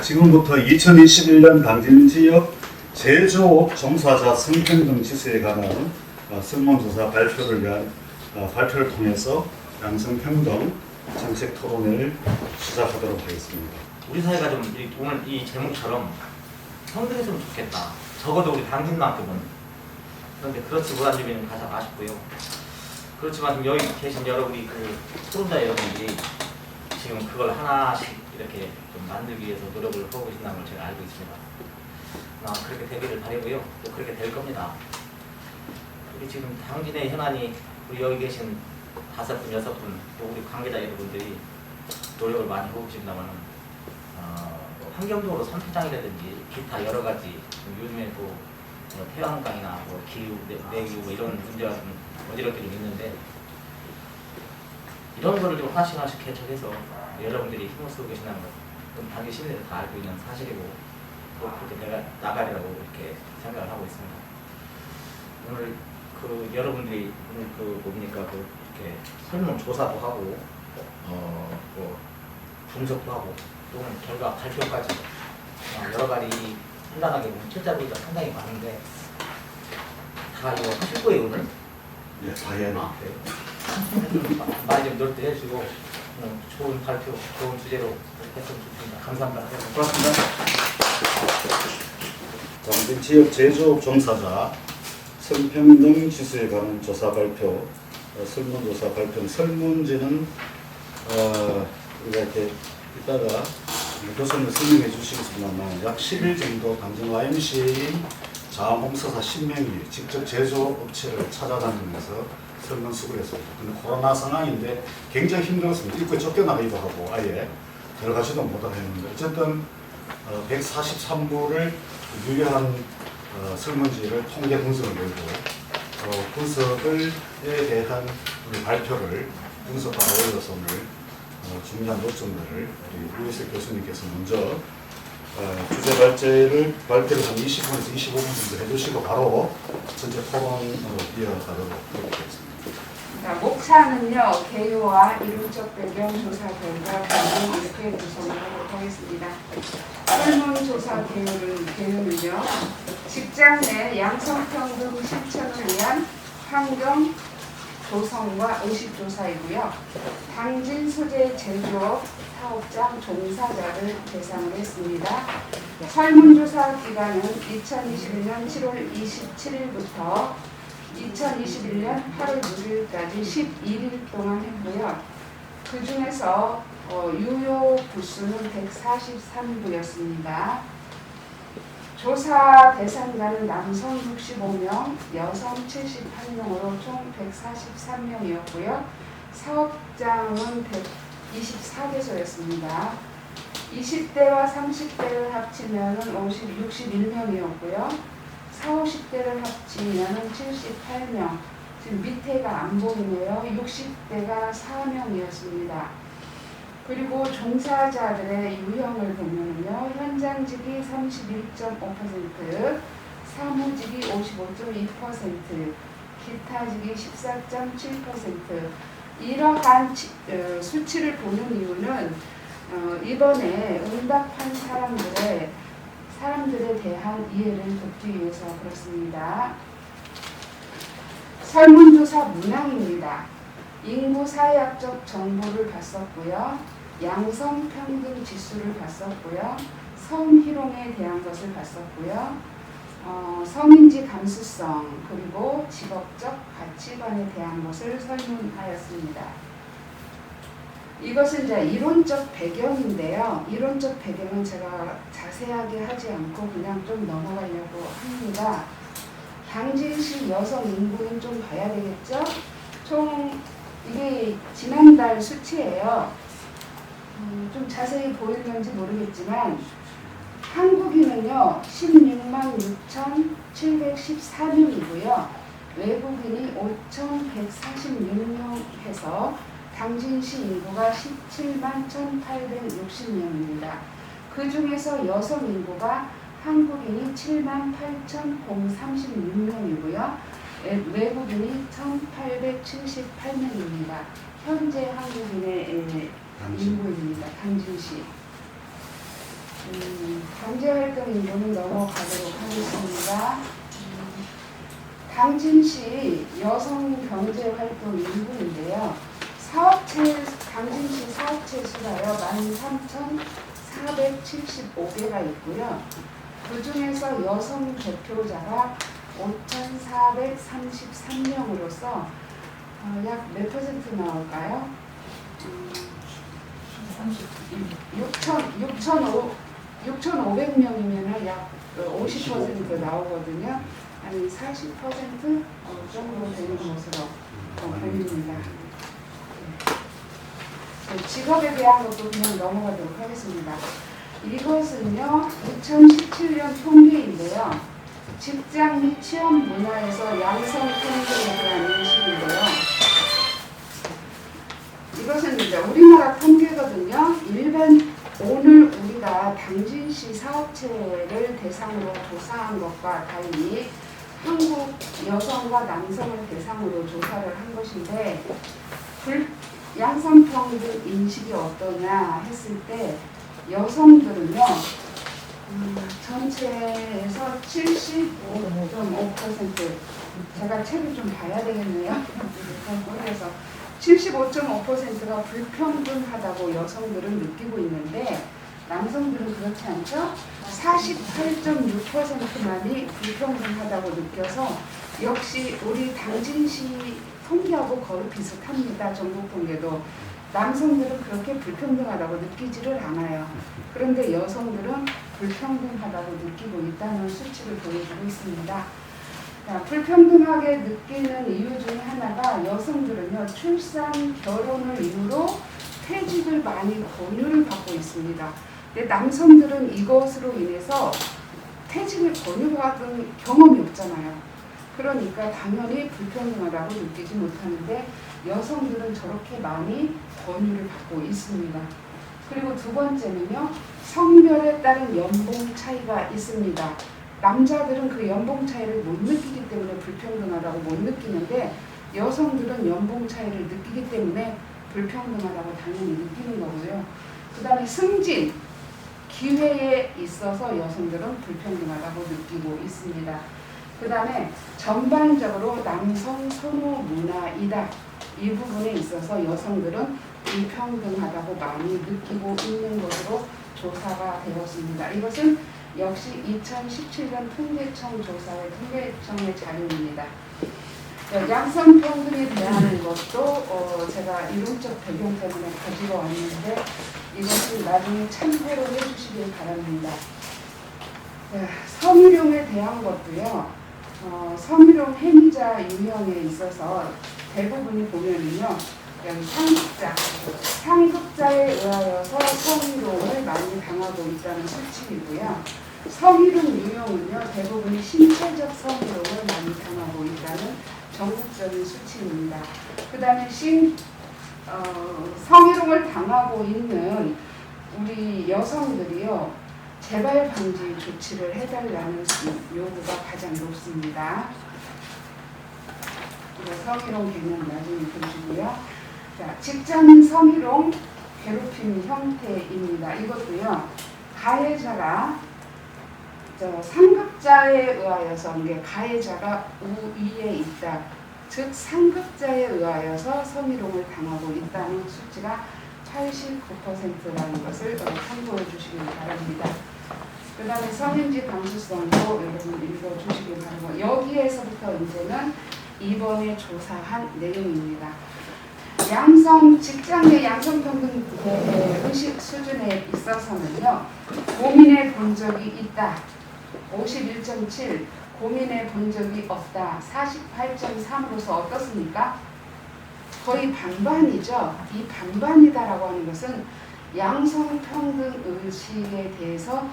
지금부터 2021년 당진지역 제조업 종사자 성평등 지수에 관한 설문조사 발표를 위한 발표를 통해서 양성평등 정책 토론회를 시작하도록 하겠습니다. 우리 사회가 좀 오늘 이 제목처럼 평등했으면 좋겠다. 적어도 우리 당진만큼은. 그런데 그렇지 못한 점이 가장 아쉽고요. 그렇지만 여기 계신 여러분이 토론자 여러분들이 지금 그걸 하나씩 이렇게 좀 만들기 위해서 노력을 하고 계신다는 걸 제가 알고 있습니다. 그렇게 되기를 바라고요. 또 그렇게 될 겁니다. 우리 지금 당진의 현안이 우리 여기 계신 5분, 6분, 또 우리 관계자 여러분들이 노력을 많이 하고 계신다면 환경적으로 선택장이라든지 기타 여러 가지 요즘에 또 태양광이나 기후, 내기후 이런 문제가 좀 어지럽게 좀 있는데 이런 거를 좀 하나씩 개척해서 여러분들이 힘을 쓰고 계신다는 걸 당연히 시민들이 다 알고 있는 사실이고 또 그렇게 내가 나가리라고 이렇게 생각을 하고 있습니다. 오늘 여러분들이 오늘 뭡니까 이렇게 설문 조사도 하고 분석도 하고 또 결과 발표까지 여러 가지 혼란하게 보면 필자료가 상당히 많은데 다 이거 하실 거예요 오늘? 네, 다 해야 네. 많이 좀 노력도 해주시고 좋은 발표, 좋은 주제로 했으면 좋겠습니다. 감사합니다. 고맙습니다. 당진지역 제조업 종사자 성평등 지수에 관한 조사 발표, 설문조사 발표는 설문지는 우리가 이렇게 이따가 교수님 설명해 주시겠습니다만 약 10일 정도 당진 YMCA 자원봉사사 10명이 직접 제조업체를 찾아다니면서 설문 수고를 했습니다. 근데 코로나 상황인데 굉장히 힘들었습니다. 입구에 쫓겨나기도 하고 아예 들어가지도 못하고 했는데 어쨌든 143부를 유효한 설문지를 통계 분석을 내고 분석에 대한 우리 발표를 분석과 어울려서 오늘 중요한 요점들을 우리 우희석 교수님께서 먼저 주제 발표를 한 20분에서 25분 정도 해주시고 바로 전체 토론으로 이어가도록 하겠습니다. 목차는요, 개요와 이론적 배경 조사 결과 등등 이렇게 구성하도록 하겠습니다. 설문조사 개요는요, 직장 내 양성평등 실천을 위한 환경 조성과 의식조사이고요. 당진 소재 제조업 사업장 종사자를 대상으로 했습니다. 설문조사 기간은 2021년 7월 27일부터 2021년 8월 6일까지 11일 동안 했고요. 그 중에서 유효 부수는 143부였습니다. 조사 대상자는 남성 65명, 여성 78명으로 총 143명이었고요. 사업장은 124개소였습니다. 20대와 30대를 합치면 61명이었고요. 40, 50대를 합치면 78명, 지금 밑에가 안 보이네요. 60대가 4명이었습니다. 그리고 종사자들의 유형을 보면요. 현장직이 31.5%, 사무직이 55.2%, 기타직이 14.7%. 이러한 수치를 보는 이유는 이번에 응답한 사람들에 대한 이해를 돕기 위해서 그렇습니다. 설문조사 문항입니다. 인구 사회학적 정보를 봤었고요. 양성평등 지수를 봤었고요. 성희롱에 대한 것을 봤었고요. 성인지 감수성 그리고 직업적 가치관에 대한 것을 설문하였습니다. 이것은 이제 이론적 배경인데요. 이론적 배경은 제가 자세하게 하지 않고 그냥 좀 넘어가려고 합니다. 당진시 여성 인구는 좀 봐야 되겠죠? 총 이게 지난달 수치예요. 좀 자세히 보이는지 모르겠지만 한국인은요 16만 6,714명이고요. 외국인이 5,146명 해서 당진시 인구가 17만 1,860명입니다. 그 중에서 여성 인구가 한국인이 7만 8,036명이고요. 외국인이 1,878명입니다. 현재 한국인의 인구입니다. 당진시. 경제활동 인구는 넘어가도록 하겠습니다. 당진시 여성 경제활동 인구인데요. 당진시 사업체 수가요 13,475개가 있고요. 그 중에서 여성 대표자가 5,433명으로서 약 몇 퍼센트 나올까요? 6,500명이면 약 50% 나오거든요. 한 40% 정도 되는 것으로 보입니다. 직업에 대한 것도 그냥 넘어가도록 하겠습니다. 이것은요, 2017년 통계인데요. 직장 및 취업 문화에서 양성 평등에 대한 인식인데요. 이것은 이제 우리나라 통계거든요. 오늘 우리가 당진시 사업체를 대상으로 조사한 것과 달리 한국 여성과 남성을 대상으로 조사를 한 것인데 양성평등 인식이 어떠냐 했을 때 여성들은요 전체에서 75.5% 제가 책을 좀 봐야 되겠네요. 그래서 75.5%가 불평등하다고 여성들은 느끼고 있는데 남성들은 그렇지 않죠? 48.6%만이 불평등하다고 느껴서 역시 우리 당진시 통계하고 거의 비슷합니다. 전국 통계도. 남성들은 그렇게 불평등하다고 느끼지를 않아요. 그런데 여성들은 불평등하다고 느끼고 있다는 수치를 보여주고 있습니다. 자, 불평등하게 느끼는 이유 중에 하나가 여성들은요, 출산, 결혼을 이유로 퇴직을 많이 권유를 받고 있습니다. 근데 남성들은 이것으로 인해서 퇴직을 권유받은 경험이 없잖아요. 그러니까 당연히 불평등하다고 느끼지 못하는데 여성들은 저렇게 많이 권유를 받고 있습니다. 그리고 두 번째는요, 성별에 따른 연봉 차이가 있습니다. 남자들은 그 연봉 차이를 못 느끼기 때문에 불평등하다고 못 느끼는데 여성들은 연봉 차이를 느끼기 때문에 불평등하다고 당연히 느끼는 거고요. 그 다음에 승진, 기회에 있어서 여성들은 불평등하다고 느끼고 있습니다. 그 다음에 전반적으로 남성 선호 문화이다. 이 부분에 있어서 여성들은 불평등하다고 많이 느끼고 있는 것으로 조사가 되었습니다. 이것은 역시 2017년 통계청 조사의 통계청의 자료입니다. 양성평등에 대한 것도 제가 이론적 배경 때문에 가지고 왔는데 이것을 나중에 참고로 해주시길 바랍니다. 성희롱에 대한 것도요. 성희롱 행위자 유형에 있어서 대부분이 보면은요. 여기 상급자에 의하여서 성희롱을 많이 당하고 있다는 수치이고요. 성희롱 유형은요. 대부분이 신체적 성희롱을 많이 당하고 있다는 전국적인 수치입니다. 그 다음에 성희롱을 당하고 있는 우리 여성들이요. 재발 방지 조치를 해달라는 요구가 가장 높습니다. 성희롱 개념 나중에 보시고요. 자, 직장 성희롱 괴롭힘 형태입니다. 이것도요. 가해자가 상급자에 의하여서 이게 가해자가 우위에 있다. 즉 상급자에 의하여서 성희롱을 당하고 있다는 수치가 89%라는 것을 참고해 주시기 바랍니다. 그 다음에 성인지 감수성도 여러분 읽어주시기 바라고 여기에서부터 이제는 이번에 조사한 내용입니다. 직장 내 양성평등 의식 수준에 있어서는요. 고민해 본 적이 있다. 51.7, 고민해 본 적이 없다. 48.3으로서 어떻습니까? 거의 반반이죠. 이 반반이다라고 하는 것은 양성평등 의식에 대해서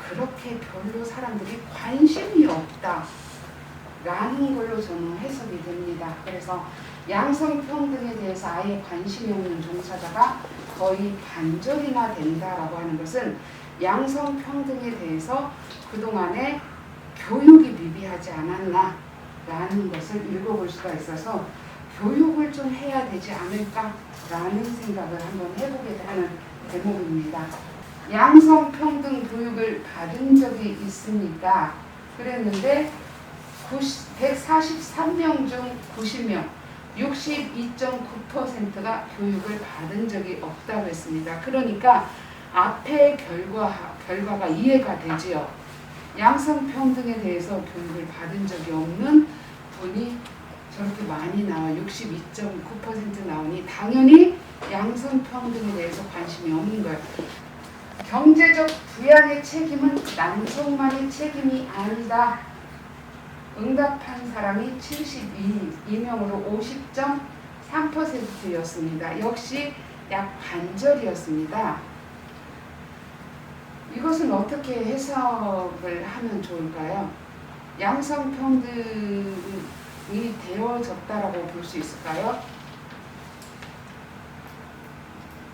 그렇게 별로 사람들이 관심이 없다라는 걸로 저는 해석이 됩니다. 그래서 양성평등에 대해서 아예 관심이 없는 종사자가 거의 반절이나 된다라고 하는 것은 양성평등에 대해서 그동안에 교육이 미비하지 않았나라는 것을 읽어볼 수가 있어서 교육을 좀 해야 되지 않을까라는 생각을 한번 해보게 하는 대목입니다. 양성평등 교육을 받은 적이 있습니까? 그랬는데 143명 중 90명, 62.9%가 교육을 받은 적이 없다고 했습니다. 그러니까 앞의 결과가 이해가 되지요. 양성평등에 대해서 교육을 받은 적이 없는 분이 저렇게 많이 나와 62.9% 나오니 당연히 양성평등에 대해서 관심이 없는 거예요. 경제적 부양의 책임은 남성만의 책임이 아니다. 응답한 사람이 72명으로 50.3%였습니다. 역시 약 반절이었습니다. 이것은 어떻게 해석을 하면 좋을까요? 양성평등이 되어졌다라고 볼 수 있을까요?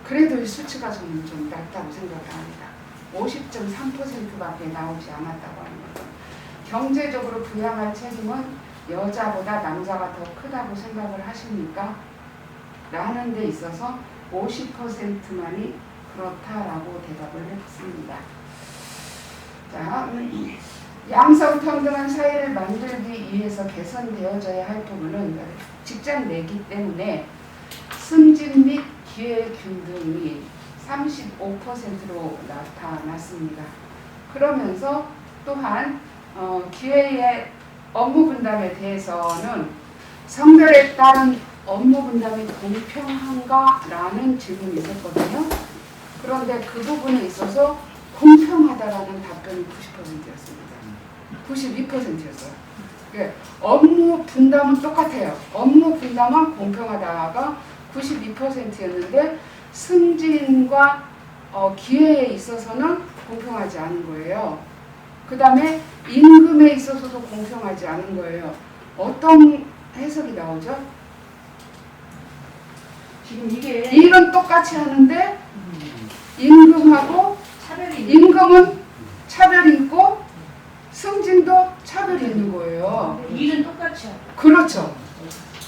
그래도 이 수치가 저는 좀 낮다고 생각을 합니다. 50.3%밖에 나오지 않았다고 하는 것은 경제적으로 부양할 책임은 여자보다 남자가 더 크다고 생각을 하십니까? 라는 데 있어서 50%만이 그렇다라고 대답을 했습니다. 자, 양성평등한 사회를 만들기 위해서 개선되어져야 할 부분은 직장 내기 때문에 승진 및 기회균등이 35%로 나타났습니다. 그러면서 또한 기회의 업무 분담에 대해서는 성별에 따른 업무 분담이 공평한가라는 질문이 있었거든요. 그런데 그 부분에 있어서 공평하다라는 답변이 90%였습니다. 92%였어요. 업무 분담은 똑같아요. 업무 분담은 공평하다가 92%였는데 승진과 기회에 있어서는 공평하지 않은 거예요. 그 다음에 임금에 있어서도 공평하지 않은 거예요. 어떤 해석이 나오죠? 지금 이게 일은 똑같이 하는데 임금하고 임금은 차별이 있고 승진도 차별이 있는 거예요. 일은 똑같이 하고. 그렇죠.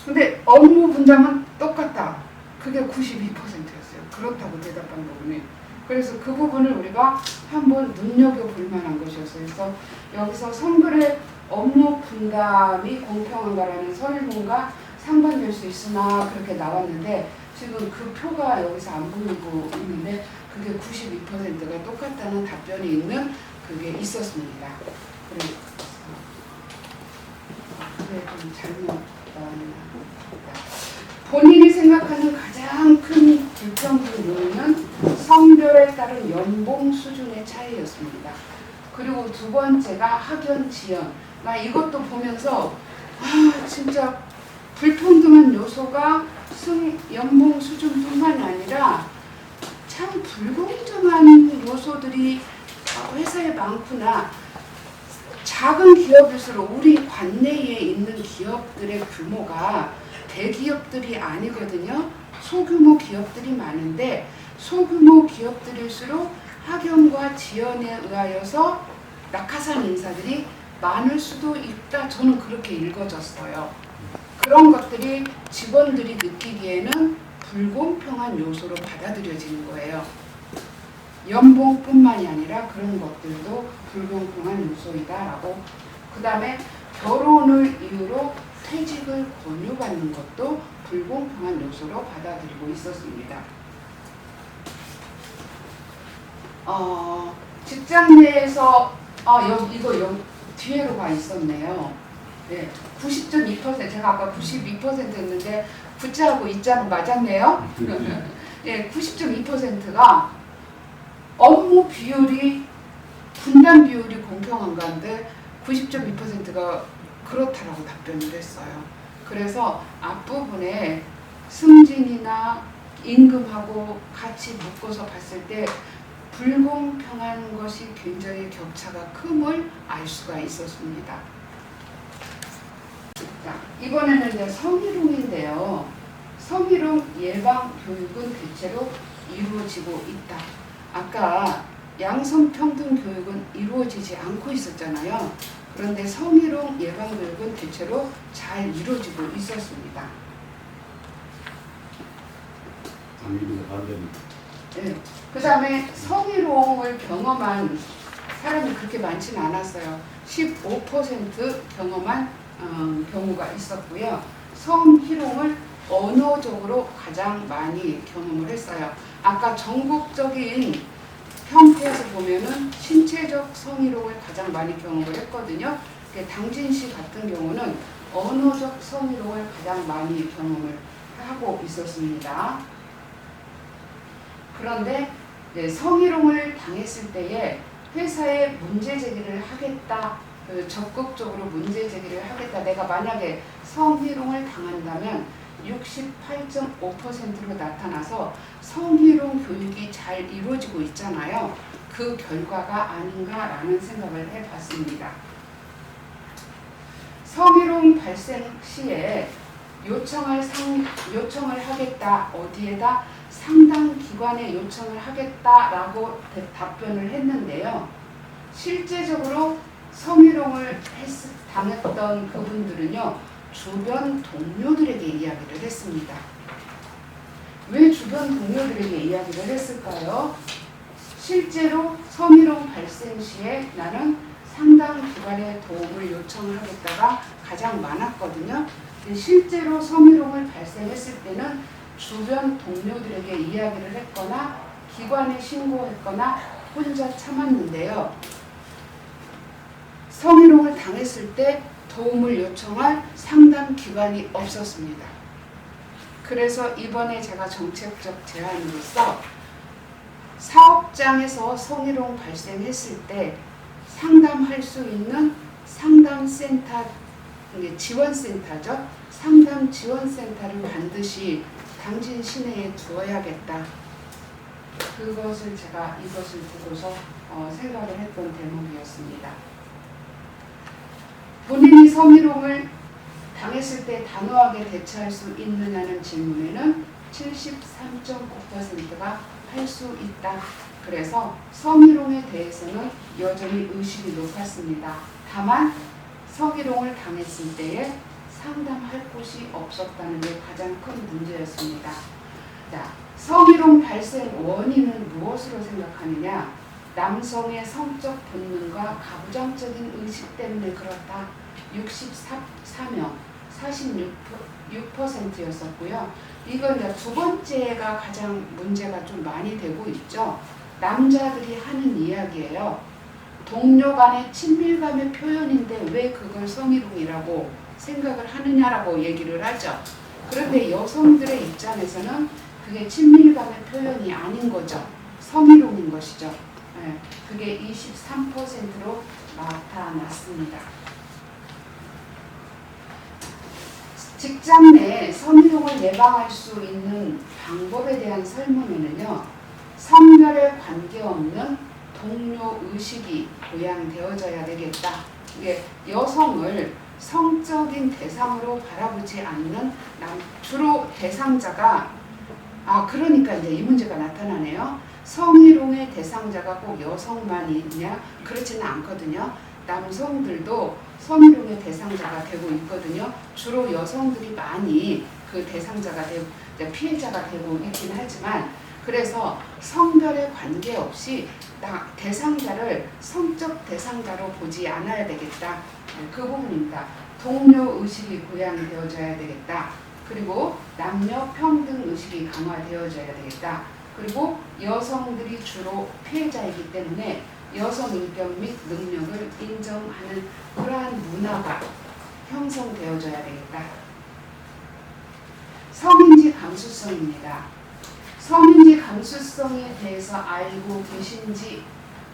근데 업무 분담은 똑같다. 그게 92%였어요. 그렇다고 대답한 부분이. 그래서 그 부분을 우리가 한번 눈여겨볼 만한 것이었어요. 그래서 여기서 성별의 업무 분담이 공평한가라는 설문과 상반될 수 있으나 그렇게 나왔는데 지금 그 표가 여기서 안 보이고 있는데 그게 92%가 똑같다는 답변이 있는 그게 있었습니다. 그래 좀 잘못 나왔나. 본인이 생각하는 가장 큰 불평등 요인은 성별에 따른 연봉 수준의 차이였습니다. 그리고 두 번째가 학연 지연. 나 이것도 보면서 진짜 불평등한 요소가 연봉 수준뿐만 아니라 참 불공정한 요소들이 회사에 많구나. 작은 기업일수록 우리 관내에 있는 기업들의 규모가 대기업들이 아니거든요. 소규모 기업들이 많은데 소규모 기업들일수록 학연과 지연에 의하여서 낙하산 인사들이 많을 수도 있다. 저는 그렇게 읽어졌어요. 그런 것들이 직원들이 느끼기에는 불공평한 요소로 받아들여지는 거예요. 연봉뿐만이 아니라 그런 것들도 불공평한 요소이다라고. 그 다음에 결혼을 이유로 퇴직을 권유받는 것도 불공평한 요소로 받아들이고 있었습니다. 직장 내에서 이거 뒤에로 가 있었네요. 네, 90.2%. 제가 아까 92%였는데 9자하고 2자는 맞았네요. 네, 90.2%가 업무 비율이 분담 비율이 공평한가인데 90.2%가 그렇다라고 답변을 했어요. 그래서 앞부분에 승진이나 임금하고 같이 묶어서 봤을 때 불공평한 것이 굉장히 격차가 큼을 알 수가 있었습니다. 자, 이번에는 이제 성희롱인데요. 성희롱 예방 교육은 대체로 이루어지고 있다. 아까 양성평등 교육은 이루어지지 않고 있었잖아요. 그런데 성희롱 예방 교육은 대체로 잘 이루어지고 있었습니다. 반대입니다. 네. 그 다음에 성희롱을 경험한 사람이 그렇게 많지는 않았어요. 15% 경험한 경우가 있었고요. 성희롱을 언어적으로 가장 많이 경험을 했어요. 아까 전국적인 형태에서 보면은 신체적 성희롱을 가장 많이 경험을 했거든요. 당진시 같은 경우는 언어적 성희롱을 가장 많이 경험을 하고 있었습니다. 그런데 성희롱을 당했을 때에 회사에 문제 제기를 하겠다, 적극적으로 문제 제기를 하겠다. 내가 만약에 성희롱을 당한다면 68.5%로 나타나서 성희롱 교육이 잘 이루어지고 있잖아요. 그 결과가 아닌가라는 생각을 해봤습니다. 성희롱 발생 시에 요청을 하겠다, 어디에다 상당 기관에 요청을 하겠다라고 답변을 했는데요. 실제적으로 성희롱을 당했던 그분들은요, 주변 동료들에게 이야기를 했습니다. 왜 주변 동료들에게 이야기를 했을까요? 실제로 성희롱 발생 시에 나는 상당 기관의 도움을 요청하겠다가 가장 많았거든요. 실제로 성희롱을 발생했을 때는 주변 동료들에게 이야기를 했거나 기관에 신고했거나 혼자 참았는데요. 성희롱을 당했을 때 도움을 요청할 상담 기관이 없었습니다. 그래서 이번에 제가 정책적 제안으로서 사업장에서 성희롱 발생했을 때 상담할 수 있는 상담센터, 지원센터죠. 상담 지원센터를 반드시 당진 시내에 두어야겠다. 그것을 제가 이것을 두고서 생각을 했던 대목이었습니다. 본인이 성희롱을 당했을 때 단호하게 대처할 수 있느냐는 질문에는 73.9%가 할 수 있다. 그래서 성희롱에 대해서는 여전히 의식이 높았습니다. 다만 성희롱을 당했을 때에 상담할 곳이 없었다는 게 가장 큰 문제였습니다. 자, 성희롱 발생 원인은 무엇으로 생각하느냐? 남성의 성적 본능과 가부장적인 의식 때문에 그렇다. 64명, 46%였었고요. 이건 이제 두 번째가 가장 문제가 좀 많이 되고 있죠. 남자들이 하는 이야기예요. 동료 간의 친밀감의 표현인데 왜 그걸 성희롱이라고 생각을 하느냐라고 얘기를 하죠. 그런데 여성들의 입장에서는 그게 친밀감의 표현이 아닌 거죠. 성희롱인 것이죠. 네, 그게 23%로 나타났습니다. 직장 내 성희롱을 예방할 수 있는 방법에 대한 설문에는요, 성별에 관계없는 동료 의식이 보양되어져야 되겠다. 이게 여성을 성적인 대상으로 바라보지 않는 주로 대상자가 그러니까 이제 이 문제가 나타나네요. 성희롱의 대상자가 꼭 여성만이냐? 그렇지는 않거든요. 남성들도 성희롱의 대상자가 되고 있거든요. 주로 여성들이 많이 그 대상자가 되고 피해자가 되고 있긴 하지만, 그래서 성별에 관계없이 대상자를 성적 대상자로 보지 않아야 되겠다. 그 부분입니다. 동료 의식이 고양이 되어져야 되겠다. 그리고 남녀 평등 의식이 강화되어져야 되겠다. 그리고 여성들이 주로 피해자이기 때문에 여성 인격 및 능력을 인정하는 그러한 문화가 형성되어져야 되겠다. 성인지 감수성입니다. 성인지 감수성에 대해서 알고 계신지,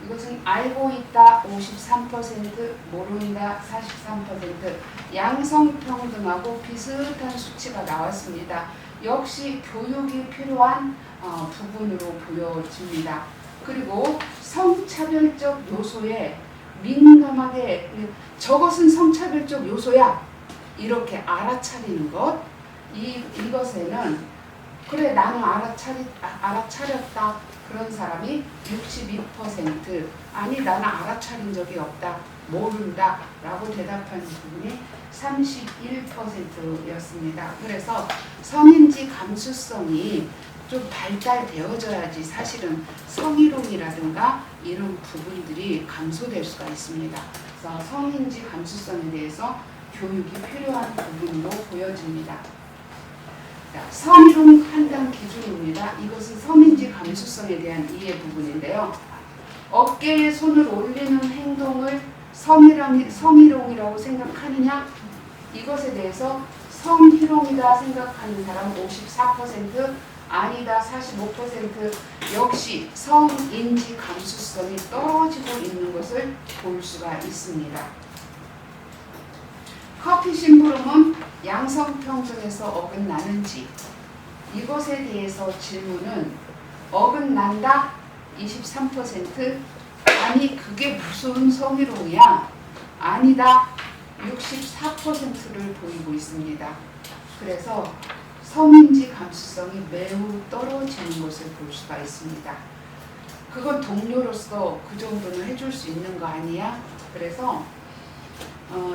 이것은 알고 있다 53%, 모른다 43%, 양성평등하고 비슷한 수치가 나왔습니다. 역시 교육이 필요한 부분으로 보여집니다. 그리고 성차별적 요소에 민감하게 저것은 성차별적 요소야 이렇게 알아차리는 것, 이것에는 그래 나는 알아차렸다 그런 사람이 62%, 아니 나는 알아차린 적이 없다, 모른다 라고 대답한 부분이 31%였습니다. 그래서 성인지 감수성이 좀 발달되어져야지 사실은 성희롱이라든가 이런 부분들이 감소될 수가 있습니다. 그래서 성인지 감수성에 대해서 교육이 필요한 부분으로 보여집니다. 자, 성희롱 판단 기준입니다. 이것은 성인지 감수성에 대한 이해 부분인데요. 어깨에 손을 올리는 행동을 성희롱이라고 생각하느냐? 이것에 대해서 성희롱이다 생각하는 사람 54%, 아니다 45%, 역시 성인지 감수성이 떨어지고 있는 것을 볼 수가 있습니다. 커피 심부름은 양성평등에서 어긋나는지, 이것에 대해서 질문은 어긋난다 23%, 아니 그게 무슨 성희롱이야? 아니다 64%를 보이고 있습니다. 그래서 성인지 감수성이 매우 떨어지는 것을 볼 수가 있습니다. 그건 동료로서 그 정도는 해줄 수 있는 거 아니야? 그래서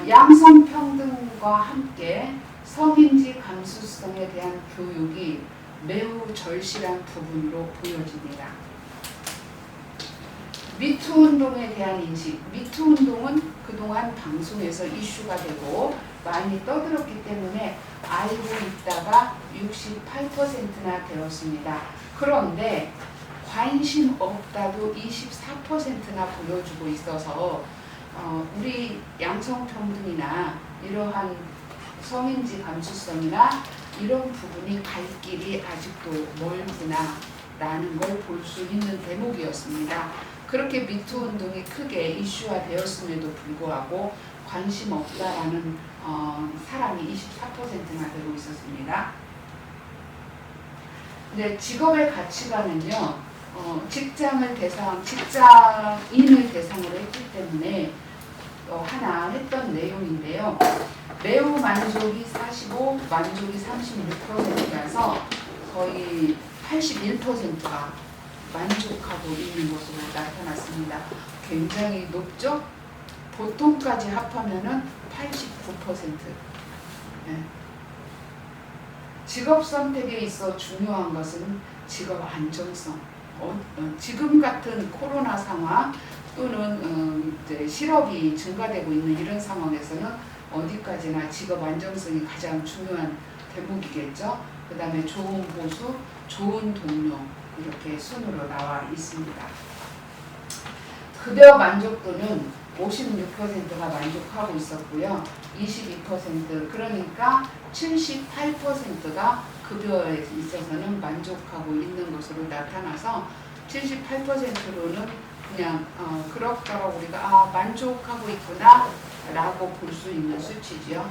양성평등과 함께 성인지 감수성에 대한 교육이 매우 절실한 부분으로 보여집니다. 미투 운동에 대한 인식. 미투 운동은 그동안 방송에서 이슈가 되고 많이 떠들었기 때문에 알고 있다가 68%나 되었습니다. 그런데 관심 없다도 24%나 보여주고 있어서 우리 양성평등이나 이러한 성인지 감수성이나 이런 부분이 갈 길이 아직도 멀구나 라는 걸 볼 수 있는 대목이었습니다. 그렇게 미투 운동이 크게 이슈화되었음에도 불구하고 관심 없다라는 사람이 24%나 되고 있었습니다. 근데 직업의 가치관은요, 직장인을 대상으로 했기 때문에 하나 했던 내용인데요. 매우 만족이 45, 만족이 36%라서 거의 81%가 만족하고 있는 것으로 나타났습니다. 굉장히 높죠? 보통까지 합하면은 89%. 네. 직업 선택에 있어 중요한 것은 직업 안정성. 지금 같은 코로나 상황 또는 이제 실업이 증가되고 있는 이런 상황에서는 어디까지나 직업 안정성이 가장 중요한 대목이겠죠. 그 다음에 좋은 보수, 좋은 동료 이렇게 순으로 나와 있습니다. 급여 만족도는 56%가 만족하고 있었고요. 22% 그러니까 78%가 급여에 있어서는 만족하고 있는 것으로 나타나서 78%로는 그냥 그럭저럭 우리가 만족하고 있구나 라고 볼 수 있는 수치지요.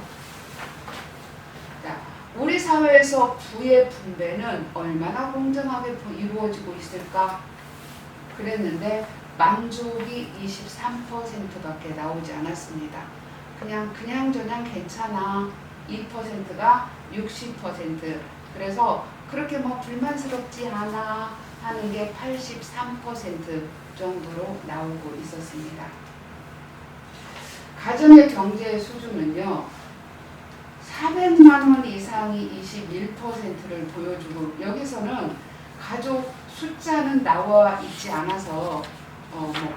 자, 우리 사회에서 부의 분배는 얼마나 공정하게 이루어지고 있을까? 그랬는데 만족이 23%밖에 나오지 않았습니다. 그냥 괜찮아. 2%가 60%. 그래서 그렇게 불만스럽지 않아 하는 게 83% 정도로 나오고 있었습니다. 가정의 경제 수준은요. 400만 원 이상이 21%를 보여주고, 여기서는 가족 숫자는 나와 있지 않아서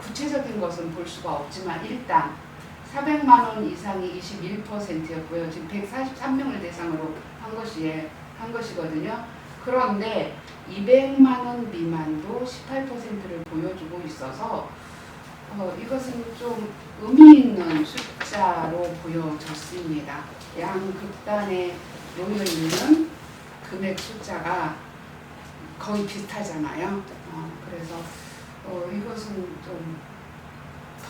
구체적인 것은 볼 수가 없지만 일단 400만 원 이상이 21%였고요. 지금 143명을 대상으로 한 것이거든요. 그런데 200만 원 미만도 18%를 보여주고 있어서 이것은 좀 의미 있는 숫자로 보여졌습니다. 양극단에 놓여 있는 금액 숫자가 거의 비슷하잖아요. 그래서 이것은 좀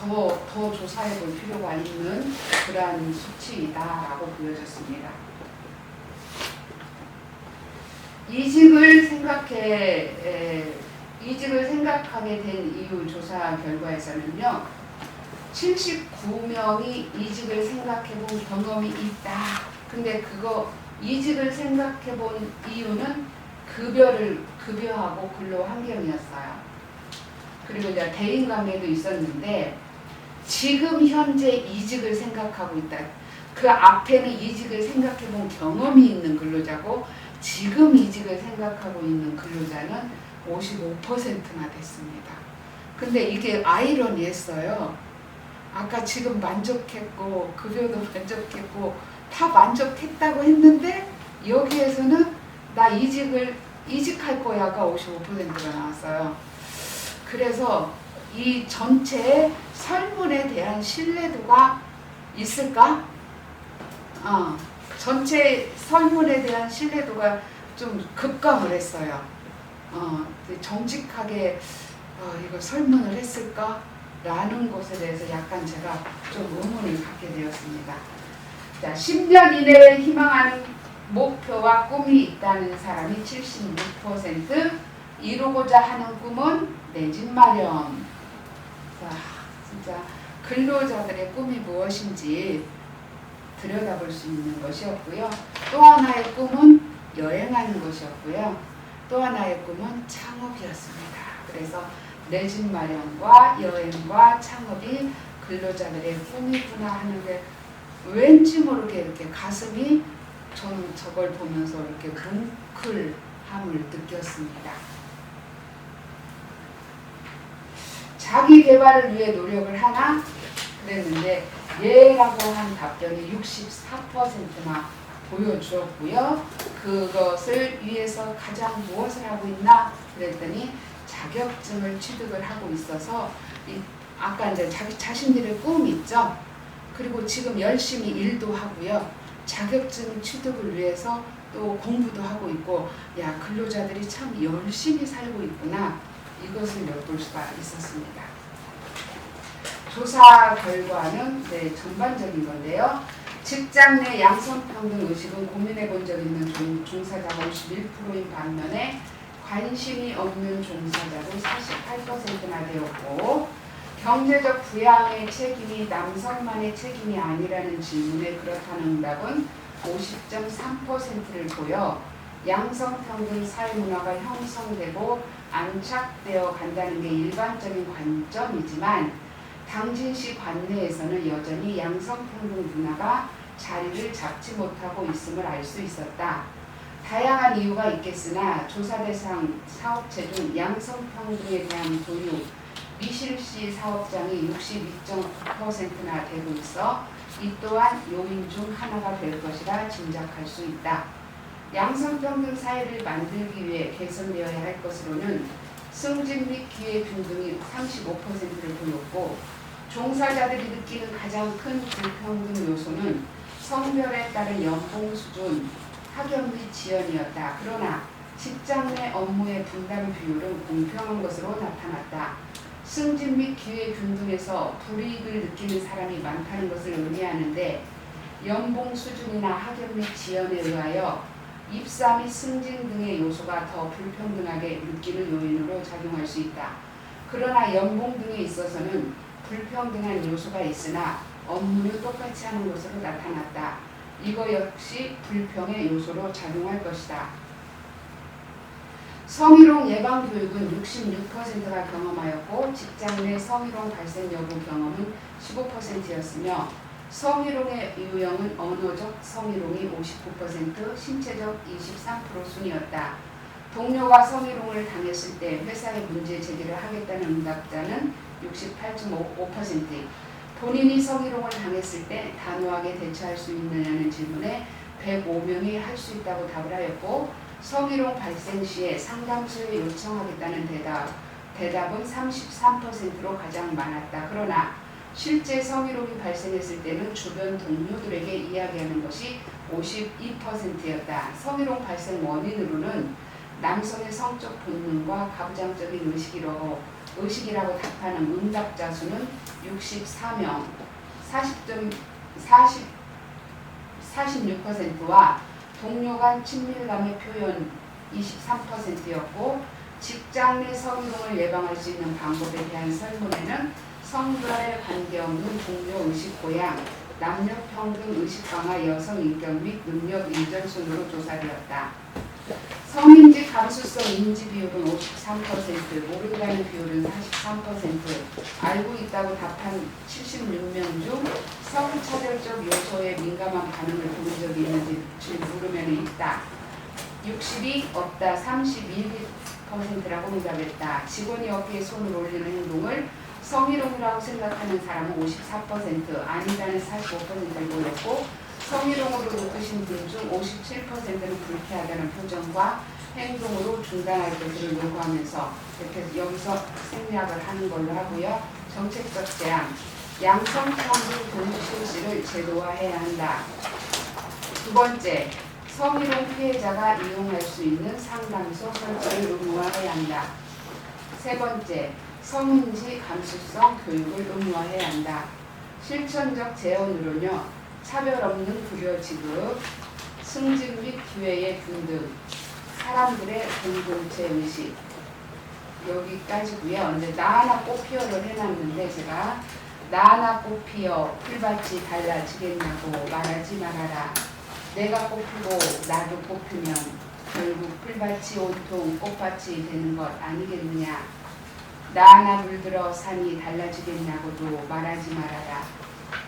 더 조사해 볼 필요가 있는 그러한 수치이다라고 보여졌습니다. 이직을 생각하게 된 이유 조사 결과에서는요. 79명이 이직을 생각해 본 경험이 있다. 근데 이직을 생각해 본 이유는 급여하고 근로 환경이었어요. 그리고 이제 대인관계도 있었는데 지금 현재 이직을 생각하고 있다. 그 앞에는 이직을 생각해 본 경험이 있는 근로자고 지금 이직을 생각하고 있는 근로자는 55%나 됐습니다. 근데 이게 아이러니했어요. 아까 지금 만족했고 급여도 만족했고 다 만족했다고 했는데 여기에서는 나 이직할 거야가 55%가 나왔어요. 그래서 이 전체 설문에 대한 신뢰도가 있을까? 전체 설문에 대한 신뢰도가 좀 급감을 했어요. 정직하게 이거 설문을 했을까? 라는 것에 대해서 약간 제가 좀 의문을 갖게 되었습니다. 자, 10년 이내를 희망하는 목표와 꿈이 있다는 사람이 76%, 이루고자 하는 꿈은 내 집 마련. 자, 진짜 근로자들의 꿈이 무엇인지 들여다볼 수 있는 것이었고요. 또 하나의 꿈은 여행하는 것이었고요. 또 하나의 꿈은 창업이었습니다. 그래서 내 집 마련과 여행과 창업이 근로자들의 꿈이구나 하는데 왠지 모르게 이렇게 가슴이 저는 저걸 보면서 이렇게 뭉클함을 느꼈습니다. 자기 개발을 위해 노력을 하나? 그랬는데 예라고 한 답변이 64%나 보여주었고요. 그것을 위해서 가장 무엇을 하고 있나? 그랬더니 자격증을 취득을 하고 있어서 아까 이제 자기 자신들의 꿈이 있죠. 그리고 지금 열심히 일도 하고요. 자격증 취득을 위해서 또 공부도 하고 있고, 야, 근로자들이 참 열심히 살고 있구나. 이것을 엿볼 수가 있었습니다. 조사 결과는 전반적인 건데요. 직장 내 양성평등 의식은 고민해 본 적 있는 종사자가 51%인 반면에 관심이 없는 종사자도 48%나 되었고, 경제적 부양의 책임이 남성만의 책임이 아니라는 질문에 그렇다는 응답은 50.3%를 보여 양성평등 사회문화가 형성되고 안착되어 간다는 게 일반적인 관점이지만 당진시 관내에서는 여전히 양성평등 문화가 자리를 잡지 못하고 있음을 알 수 있었다. 다양한 이유가 있겠으나 조사 대상 사업체 중 양성평등에 대한 교육, 미실시 사업장이 62.9%나 되고 있어 이 또한 요인 중 하나가 될 것이라 짐작할 수 있다. 양성평등 사회를 만들기 위해 개선되어야 할 것으로는 승진 및 기회 균등이 35%를 보였고, 종사자들이 느끼는 가장 큰 불평등 요소는 성별에 따른 연봉 수준, 학연 및 지연이었다. 그러나 직장 내 업무의 분담 비율은 공평한 것으로 나타났다. 승진 및 기회 균등에서 불이익을 느끼는 사람이 많다는 것을 의미하는데 연봉 수준이나 학연 및 지연에 의하여 입사 및 승진 등의 요소가 더 불평등하게 느끼는 요인으로 작용할 수 있다. 그러나 연봉 등에 있어서는 불평등한 요소가 있으나 업무는 똑같이 하는 것으로 나타났다. 이거 역시 불평의 요소로 작용할 것이다. 성희롱 예방 교육은 66%가 경험하였고 직장 내 성희롱 발생 여부 경험은 15%였으며 성희롱의 유형은 언어적 성희롱이 59%, 신체적 23% 순이었다. 동료가 성희롱을 당했을 때 회사에 문제 제기를 하겠다는 응답자는 68.5%, 본인이 성희롱을 당했을 때 단호하게 대처할 수 있느냐는 질문에 105명이 할 수 있다고 답을 하였고, 성희롱 발생 시에 상담소에 요청하겠다는 대답은 33%로 가장 많았다. 그러나 실제 성희롱이 발생했을 때는 주변 동료들에게 이야기하는 것이 52%였다. 성희롱 발생 원인으로는 남성의 성적 본능과 가부장적인 의식이라고 답하는 응답자 수는 64명, 46%와 동료 간 친밀감의 표현 23%였고, 직장 내 성희롱을 예방할 수 있는 방법에 대한 설문에는 성별에 관계없는 동료 의식 고양, 남녀 평등 의식 강화, 여성 인격 및 능력 인정 순으로 조사되었다. 성인지 감수성 인지 비율은 53%, 모른다는 비율은 43%, 알고 있다고 답한 76명 중 성차별적 요소에 민감한 반응을 보인 적이 있는지 물으면 있다. 60이 없다 31%라고 응답했다. 직원이 어깨에 손을 올리는 행동을 성희롱이라고 생각하는 사람은 54%, 아니라는 45%를 보였고 성희롱으로 느끼신 분 중 57%는 불쾌하다는 표정과 행동으로 중단할 것을 요구하면서 이렇게 여기서 생략을 하는 걸로 하고요. 정책적 제안, 양성평등 교육 실시를 제도화해야 한다. 두 번째, 성희롱 피해자가 이용할 수 있는 상담소 설치를 의무화해야 한다. 세 번째, 성인지 감수성 교육을 의무화해야 한다. 실천적 제언으로는요, 차별 없는 급여 지급, 승진 및 기회의 분등, 사람들의 공동체 의식, 여기까지고요. 근데 나 하나 꽃 피어를 해놨는데 제가 나 하나 꽃 피어 풀밭이 달라지겠냐고 말하지 말아라. 내가 꽃 피고 나도 꽃 피면 결국 풀밭이 온통 꽃밭이 되는 것 아니겠느냐. 나 하나 물들어 산이 달라지겠냐고도 말하지 말아라.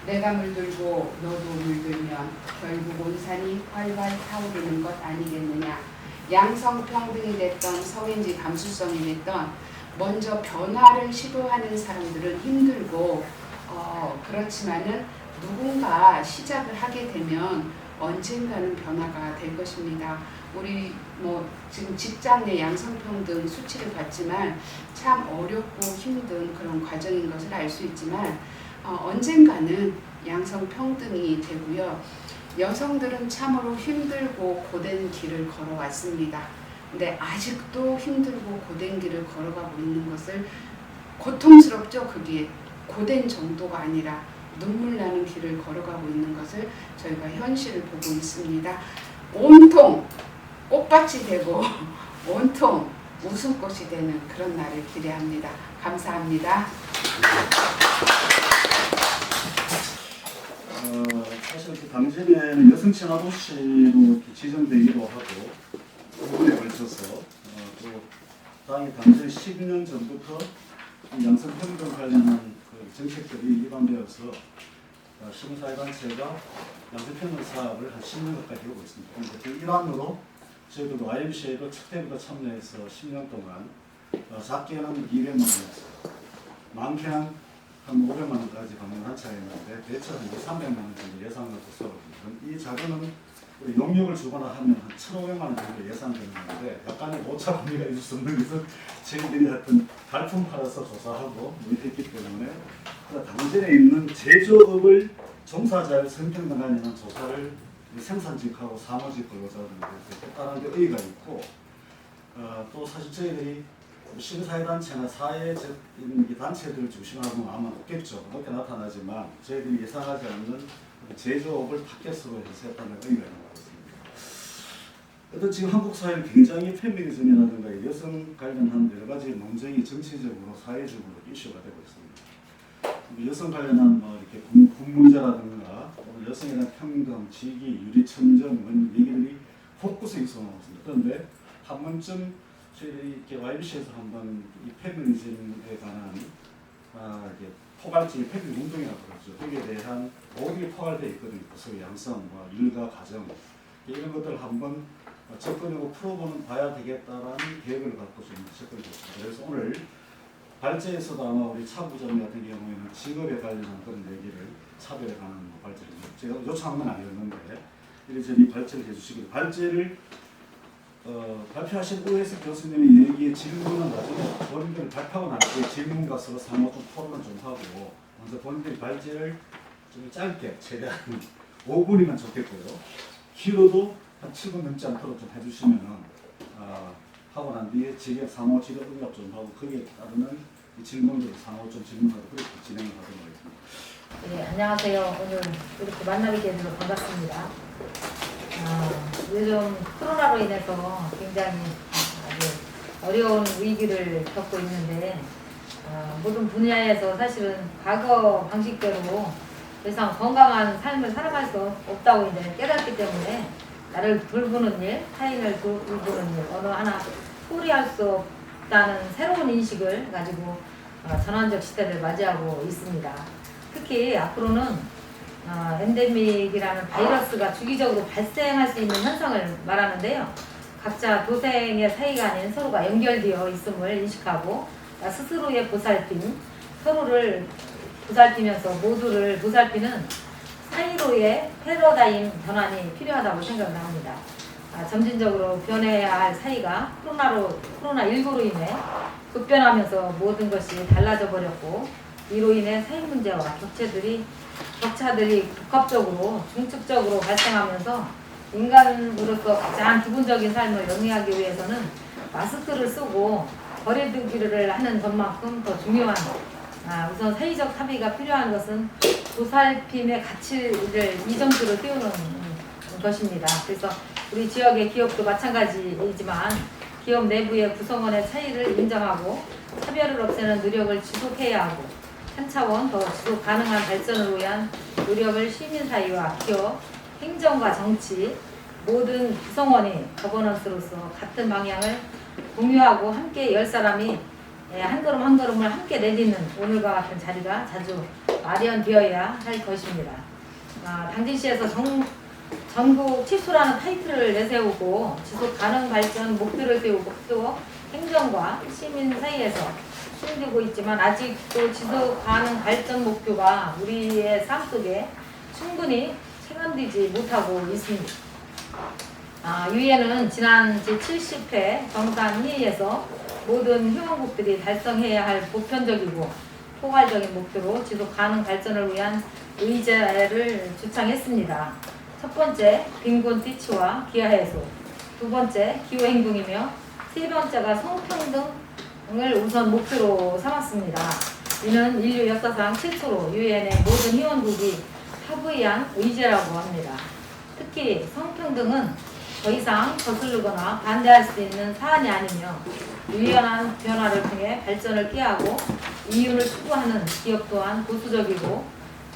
내가 물들고 너도 물들면 결국 온 산이 활활 타오르는 것 아니겠느냐. 양성평등이 됐던 성인지 감수성이 됐던 먼저 변화를 시도하는 사람들은 힘들고 그렇지만은 누군가 시작을 하게 되면 언젠가는 변화가 될 것입니다. 우리 지금 직장 내 양성평등 수치를 봤지만 참 어렵고 힘든 그런 과정인 것을 알 수 있지만 언젠가는 양성평등이 되고요. 여성들은 참으로 힘들고 고된 길을 걸어왔습니다. 근데 아직도 힘들고 고된 길을 걸어가고 있는 것을 고통스럽죠. 그게 고된 정도가 아니라 눈물 나는 길을 걸어가고 있는 것을 저희가 현실을 보고 있습니다. 온통 꽃밭이 되고 온통 웃음꽃이 되는 그런 날을 기대합니다. 감사합니다. 사실 그 당시에는 여성 친화 도시로 지정되기도 하고 부분에 걸쳐서 또 당시 10년 전부터 양성평등 관련한 그 정책들이 입안되어서 시민사회단체가 양성평등 사업을 한 10년 가까이 하고 있습니다. 그런데 그 일환으로 저희도 YMCA도 첫 때부터 참여해서 10년 동안 작게는 200만 원에서 많게는 한 500만 원까지 가는 한차가 있는데 대체 한 300만 원 정도 예상을 했었거든요. 이 자료는 우리 용역을 주거나 하면 한 1,500만 원 정도 예상되는 건데 약간의 오차 범위가 있을 수 없는 것은 저희들이 하여튼 발품 팔아서 조사하고 했기 때문에 당진에 있는 제조업을 종사자의 성평등 관련한 조사를 생산직하고 사무직 근로자들한테 했다는 데 의의가 있고 또 사실 저희들이 시민사회단체나 사회적 단체들을 중심으로 아마 높겠죠. 높게 나타나지만 저희들이 예상하지 않는 제조업을 타겟으로 해서 했다는 의미가 있는 것 같습니다. 어떤 지금 한국 사회는 굉장히 페미니즘이라든가 여성 관련한 여러 가지 논쟁이 정치적으로 사회적으로 이슈가 되고 있습니다. 여성 관련한 이렇게 군 문제라든가 여성에 대한 평등, 직위, 유리천정 얘기들이 곳곳에 있어 나왔습니다. 그런데 한 번쯤 저희들이 이렇게 YBC에서 한번 이 페미니즘에 관한 이렇게 포괄적인 페미니즘 운동이라고 그러죠. 거기에 대한 모든 게 포괄되어 있거든요. 소위 양성, 일가, 가정 이런 것들을 한번 접근하고 풀어보는 봐야 되겠다라는 계획을 갖고 좀 접근했습니다. 그래서 오늘 발제에서도 아마 우리 차 부장님 같은 경우에는 직업에 관련한 그런 얘기를 차별에 관한 발제를 제가 요청한 건 아니었는데 이리저리 발제를 해주시기로 발제를 발표하신 OS 교수님의 얘기에 질문은 나중에 본인들이 발표하고 날 때 질문과 서로 상호 좀 토론을 좀 하고 먼저 본인들이 발제를 좀 짧게 최대한 5분이면 좋겠고요. 길어도 한 7분 넘지 않도록 좀 해주시면은 하고 난 뒤에 직업 상호 지도 응답 좀 하고 거기에 따르는 질문들을 상호 좀 질문하고 그렇게 진행을 하도록 하겠습니다. 네, 안녕하세요. 오늘 이렇게 만나게 돼서 반갑습니다. 요즘 코로나로 인해서 굉장히 아주 어려운 위기를 겪고 있는데 모든 분야에서 사실은 과거 방식대로 더 이상 건강한 삶을 살아갈 수 없다고 이제 깨닫기 때문에 나를 돌보는 일, 타인을 돌보는 일, 어느 하나 소홀히할 수 없다는 새로운 인식을 가지고 전환적 시대를 맞이하고 있습니다. 특히 앞으로는 엔데믹이라는 바이러스가 주기적으로 발생할 수 있는 현상을 말하는데요. 각자 도생의 사이가 아닌 서로가 연결되어 있음을 인식하고 스스로의 보살핌, 서로를 보살피면서 모두를 보살피는 사이로의 패러다임 전환이 필요하다고 생각합니다. 점진적으로 변해야 할 사이가 코로나19로 인해 급변하면서 모든 것이 달라져 버렸고, 이로 인해 사회 문제와 격차들이 복합적으로 중축적으로 발생하면서 인간으로서 가장 기본적인 삶을 영위하기 위해서는 마스크를 쓰고 거리두기를 하는 것만큼 더 중요한 우선 사회적 합의가 필요한 것은 보살핌의 가치를 이점수로 띄우는 것입니다. 그래서 우리 지역의 기업도 마찬가지이지만 기업 내부의 구성원의 차이를 인정하고 차별을 없애는 노력을 지속해야 하고, 한 차원 더 지속 가능한 발전을 위한 노력을 시민사회와 기업, 행정과 정치, 모든 구성원이 거버넌스로서 같은 방향을 공유하고 함께 10사람이 한 걸음 한 걸음을 함께 내딛는 오늘과 같은 자리가 자주 마련되어야 할 것입니다. 당진시에서 전국 칩소라는 타이틀을 내세우고 지속 가능 발전 목표를 세우고 또 행정과 시민 사이에서 숨기고 있지만 아직도 지속 가능 발전 목표가 우리의 삶 속에 충분히 체감되지 못하고 있습니다. 유엔은 지난 제70회 정상회의에서 모든 회원국들이 달성해야 할 보편적이고 포괄적인 목표로 지속 가능 발전을 위한 의제를 주창했습니다. 첫 번째, 빈곤 퇴치와 기아 해소, 두 번째, 기후 행동이며 세 번째가 성평등을 우선 목표로 삼았습니다. 이는 인류 역사상 최초로 유엔의 모든 회원국이 합의한 의제라고 합니다. 특히 성평등은 더 이상 거스르거나 반대할 수 있는 사안이 아니며 유연한 변화를 통해 발전을 꾀하고 이윤을 추구하는 기업 또한 보수적이고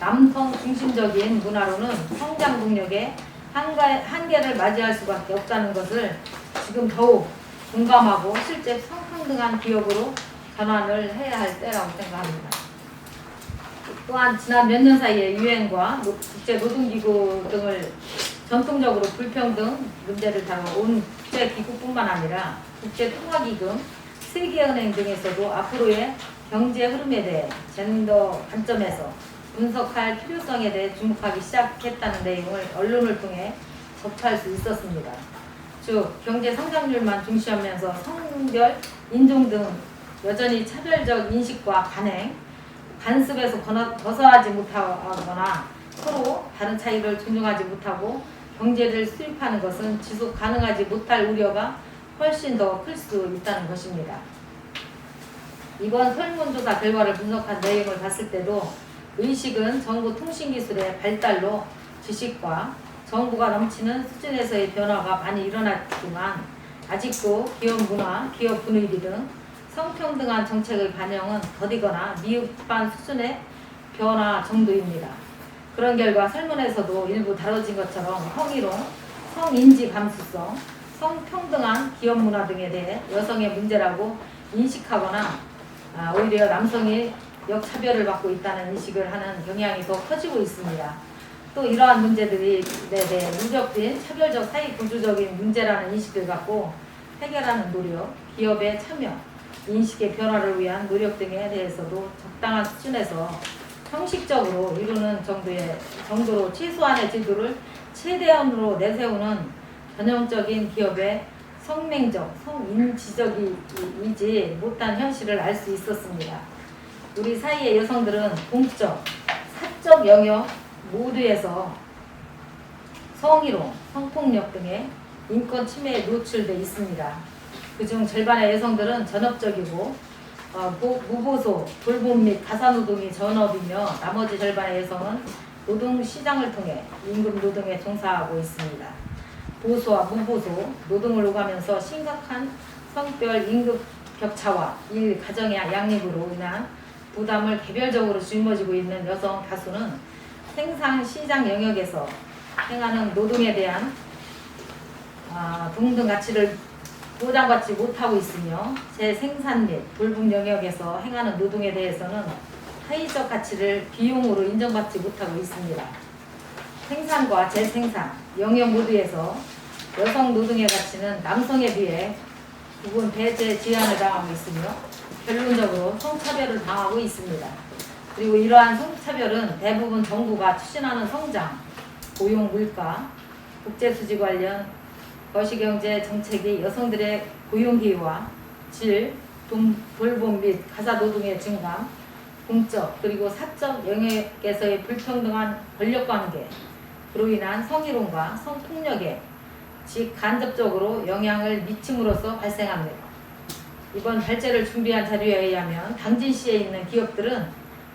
남성 중심적인 문화로는 성장 동력의 한계를 맞이할 수밖에 없다는 것을 지금 더욱 공감하고 실제 성평등한 기업으로 전환을 해야 할 때라고 생각합니다. 또한 지난 몇 년 사이에 유엔과 국제노동기구 등을 전통적으로 불평등 문제를 다뤄온 국제기구뿐만 아니라 국제통화기금, 세계은행 등에서도 앞으로의 경제 흐름에 대해 젠더 관점에서 분석할 필요성에 대해 주목하기 시작했다는 내용을 언론을 통해 접할 수 있었습니다. 즉, 경제 성장률만 중시하면서 성별, 인종 등 여전히 차별적 인식과 관습에서 벗어나지 못하거나 서로 다른 차이를 존중하지 못하고 경제를 수립하는 것은 지속 가능하지 못할 우려가 훨씬 더 클 수 있다는 것입니다. 이번 설문조사 결과를 분석한 내용을 봤을 때도 의식은 정보 통신기술의 발달로 지식과 정보가 넘치는 수준에서의 변화가 많이 일어났지만 아직도 기업 문화, 기업 분위기 등 성평등한 정책의 반영은 더디거나 미흡한 수준의 변화 정도입니다. 그런 결과 설문에서도 일부 다뤄진 것처럼 성희롱, 성인지 감수성, 성평등한 기업 문화 등에 대해 여성의 문제라고 인식하거나 오히려 남성이 역차별을 받고 있다는 인식을 하는 경향이 더 커지고 있습니다. 또 이러한 문제들이 대해 누적된 차별적 사회 구조적인 문제라는 인식을 갖고 해결하는 노력, 기업의 참여, 인식의 변화를 위한 노력 등에 대해서도 적당한 수준에서 형식적으로 이루는 정도로 최소한의 제도를 최대한으로 내세우는 전형적인 기업의 성맹적, 성인지적이지 못한 현실을 알 수 있었습니다. 우리 사이의 여성들은 공적, 사적 영역 모두에서 성희롱, 성폭력 등의 인권 침해에 노출돼 있습니다. 그중 절반의 여성들은 전업적이고 무보소, 돌봄 및 가사노동이 전업이며 나머지 절반의 여성은 노동시장을 통해 임금 노동에 종사하고 있습니다. 보소와 무보소, 노동을 오가면서 심각한 성별 임금 격차와 일 가정의 양립으로 인한 부담을 개별적으로 짊어지고 있는 여성 다수는 생산시장 영역에서 행하는 노동에 대한 동등 가치를 보장받지 못하고 있으며 재생산 및 돌봄 영역에서 행하는 노동에 대해서는 사회적 가치를 비용으로 인정받지 못하고 있습니다. 생산과 재생산 영역 모두에서 여성 노동의 가치는 남성에 비해 부분 배제 제한을 당하고 있으며 결론적으로 성차별을 당하고 있습니다. 그리고 이러한 성차별은 대부분 정부가 추진하는 성장, 고용 물가, 국제수지 관련 거시경제 정책이 여성들의 고용 기회와 질, 돌봄 및 가사노동의 증감, 공적 그리고 사적 영역에서의 불평등한 권력관계, 그로 인한 성희롱과 성폭력에 직간접적으로 영향을 미침으로써 발생합니다. 이번 발제를 준비한 자료에 의하면 당진시에 있는 기업들은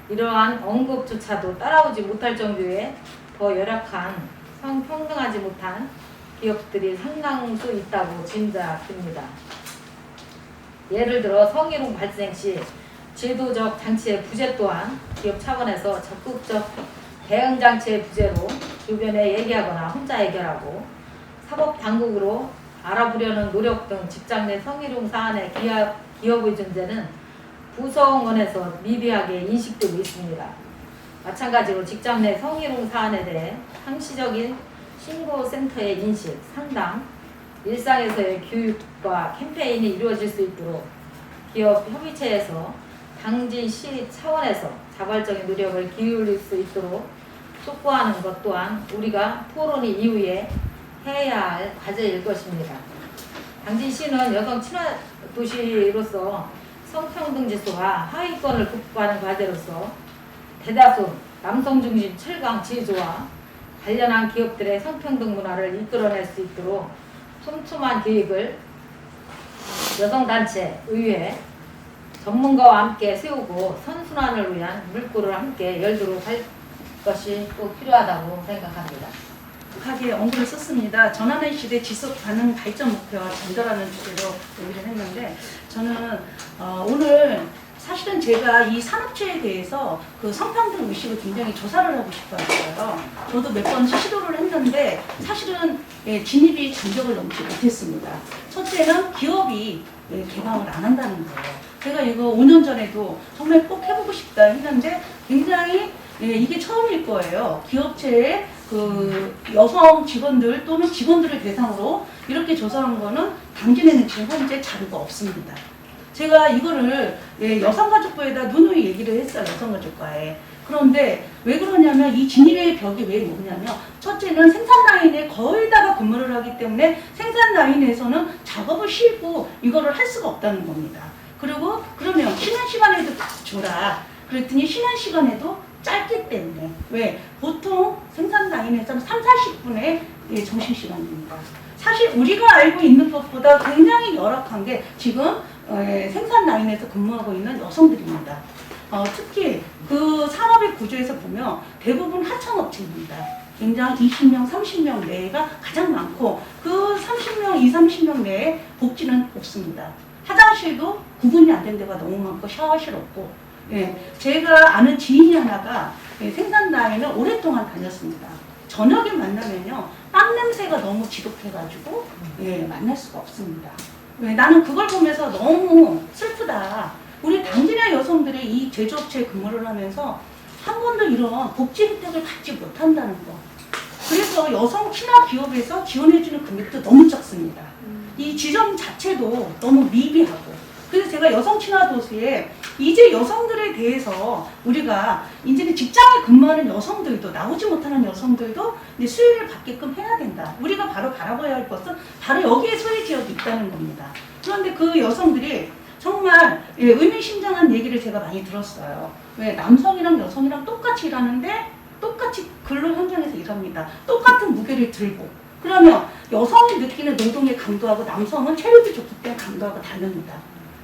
이러한 언급조차도 따라오지 못할 정도의 더 열악한 성평등하지 못한 기업들이 상당수 있다고 짐작됩니다. 예를 들어 성희롱 발생 시 제도적 장치의 부재 또한 기업 차원에서 적극적 대응 장치의 부재로 주변에 얘기하거나 혼자 해결하고 사법당국으로 알아보려는 노력 등 직장 내 성희롱 사안의 기업의 존재는 부서원에서 미비하게 인식되고 있습니다. 마찬가지로 직장 내 성희롱 사안에 대해 상시적인 신고센터의 인식, 상담, 일상에서의 교육과 캠페인이 이루어질 수 있도록 기업 협의체에서 당진시 차원에서 자발적인 노력을 기울일 수 있도록 촉구하는 것 또한 우리가 토론회 이후에 해야 할 과제일 것입니다. 당진시는 여성 친화 도시로서 성평등 지수와 하위권을 극복하는 과제로서 대다수 남성 중심 철강 제조와 관련한 기업들의 성평등 문화를 이끌어낼 수 있도록 촘촘한 계획을 여성단체, 의회, 전문가와 함께 세우고 선순환을 위한 물꼬를 함께 열도록 할 것이 꼭 필요하다고 생각합니다. 하게 언급을 썼습니다. 전환의 시대 지속 가능 발전 목표와 전달하는 주제로 얘기를 했는데 저는 오늘 사실은 제가 이 산업체에 대해서 그 성평등 의식을 굉장히 조사를 하고 싶어 했어요. 저도 몇 번 시도를 했는데 사실은 진입이 장벽을 넘지 못했습니다. 첫째는 기업이 개방을 안 한다는 거예요. 제가 이거 5년 전에도 정말 꼭 해보고 싶다 했는데 굉장히 이게 처음일 거예요. 기업체에 그 여성 직원들 또는 직원들을 대상으로 이렇게 조사한 거는 당진에는 지금 현재 자료가 없습니다. 제가 이거를 여성가족부에다 누누이 얘기를 했어요. 여성가족과에. 그런데 왜 그러냐면 이 진입의 벽이 왜 뭐냐면 첫째는 생산라인에 거의 다가 근무를 하기 때문에 생산라인에서는 작업을 쉬고 이거를 할 수가 없다는 겁니다. 그리고 그러면 쉬는 시간에도 줘라. 그랬더니 쉬는 시간에도 짧기 때문에 왜? 보통 생산라인에서는 30-40분의 점심시간입니다. 사실 우리가 알고 있는 것보다 굉장히 열악한 게 지금 생산라인에서 근무하고 있는 여성들입니다. 특히 그 산업의 구조에서 보면 대부분 하청업체입니다. 굉장히 20명, 30명 내가 가장 많고 그 30명, 30명 내에 복지는 없습니다. 화장실도 구분이 안 된 데가 너무 많고 샤워실 없고 제가 아는 지인이 하나가 생산 라인을 오랫동안 다녔습니다. 저녁에 만나면요 땀 냄새가 너무 지독해가지고 만날 수가 없습니다. 나는 그걸 보면서 너무 슬프다. 우리 당진의 여성들이 이 제조업체에 근무를 하면서 한 번도 이런 복지 혜택을 받지 못한다는 거. 그래서 여성 친화 기업에서 지원해주는 금액도 너무 적습니다. 이 지점 자체도 너무 미비하고. 그래서 제가 여성 친화 도시에 이제 여성들에 대해서 우리가 이제는 직장에 근무하는 여성들도 나오지 못하는 여성들도 이제 수혜를 받게끔 해야 된다. 우리가 바로 바라봐야 할 것은 바로 여기에 소외 지역이 있다는 겁니다. 그런데 그 여성들이 정말 의미심장한 얘기를 제가 많이 들었어요. 왜 남성이랑 여성이랑 똑같이 일하는데 똑같이 근로 현장에서 일합니다. 똑같은 무게를 들고. 그러면 여성이 느끼는 노동의 강도하고 남성은 체력이 좋기 때문에 강도하고 다릅니다.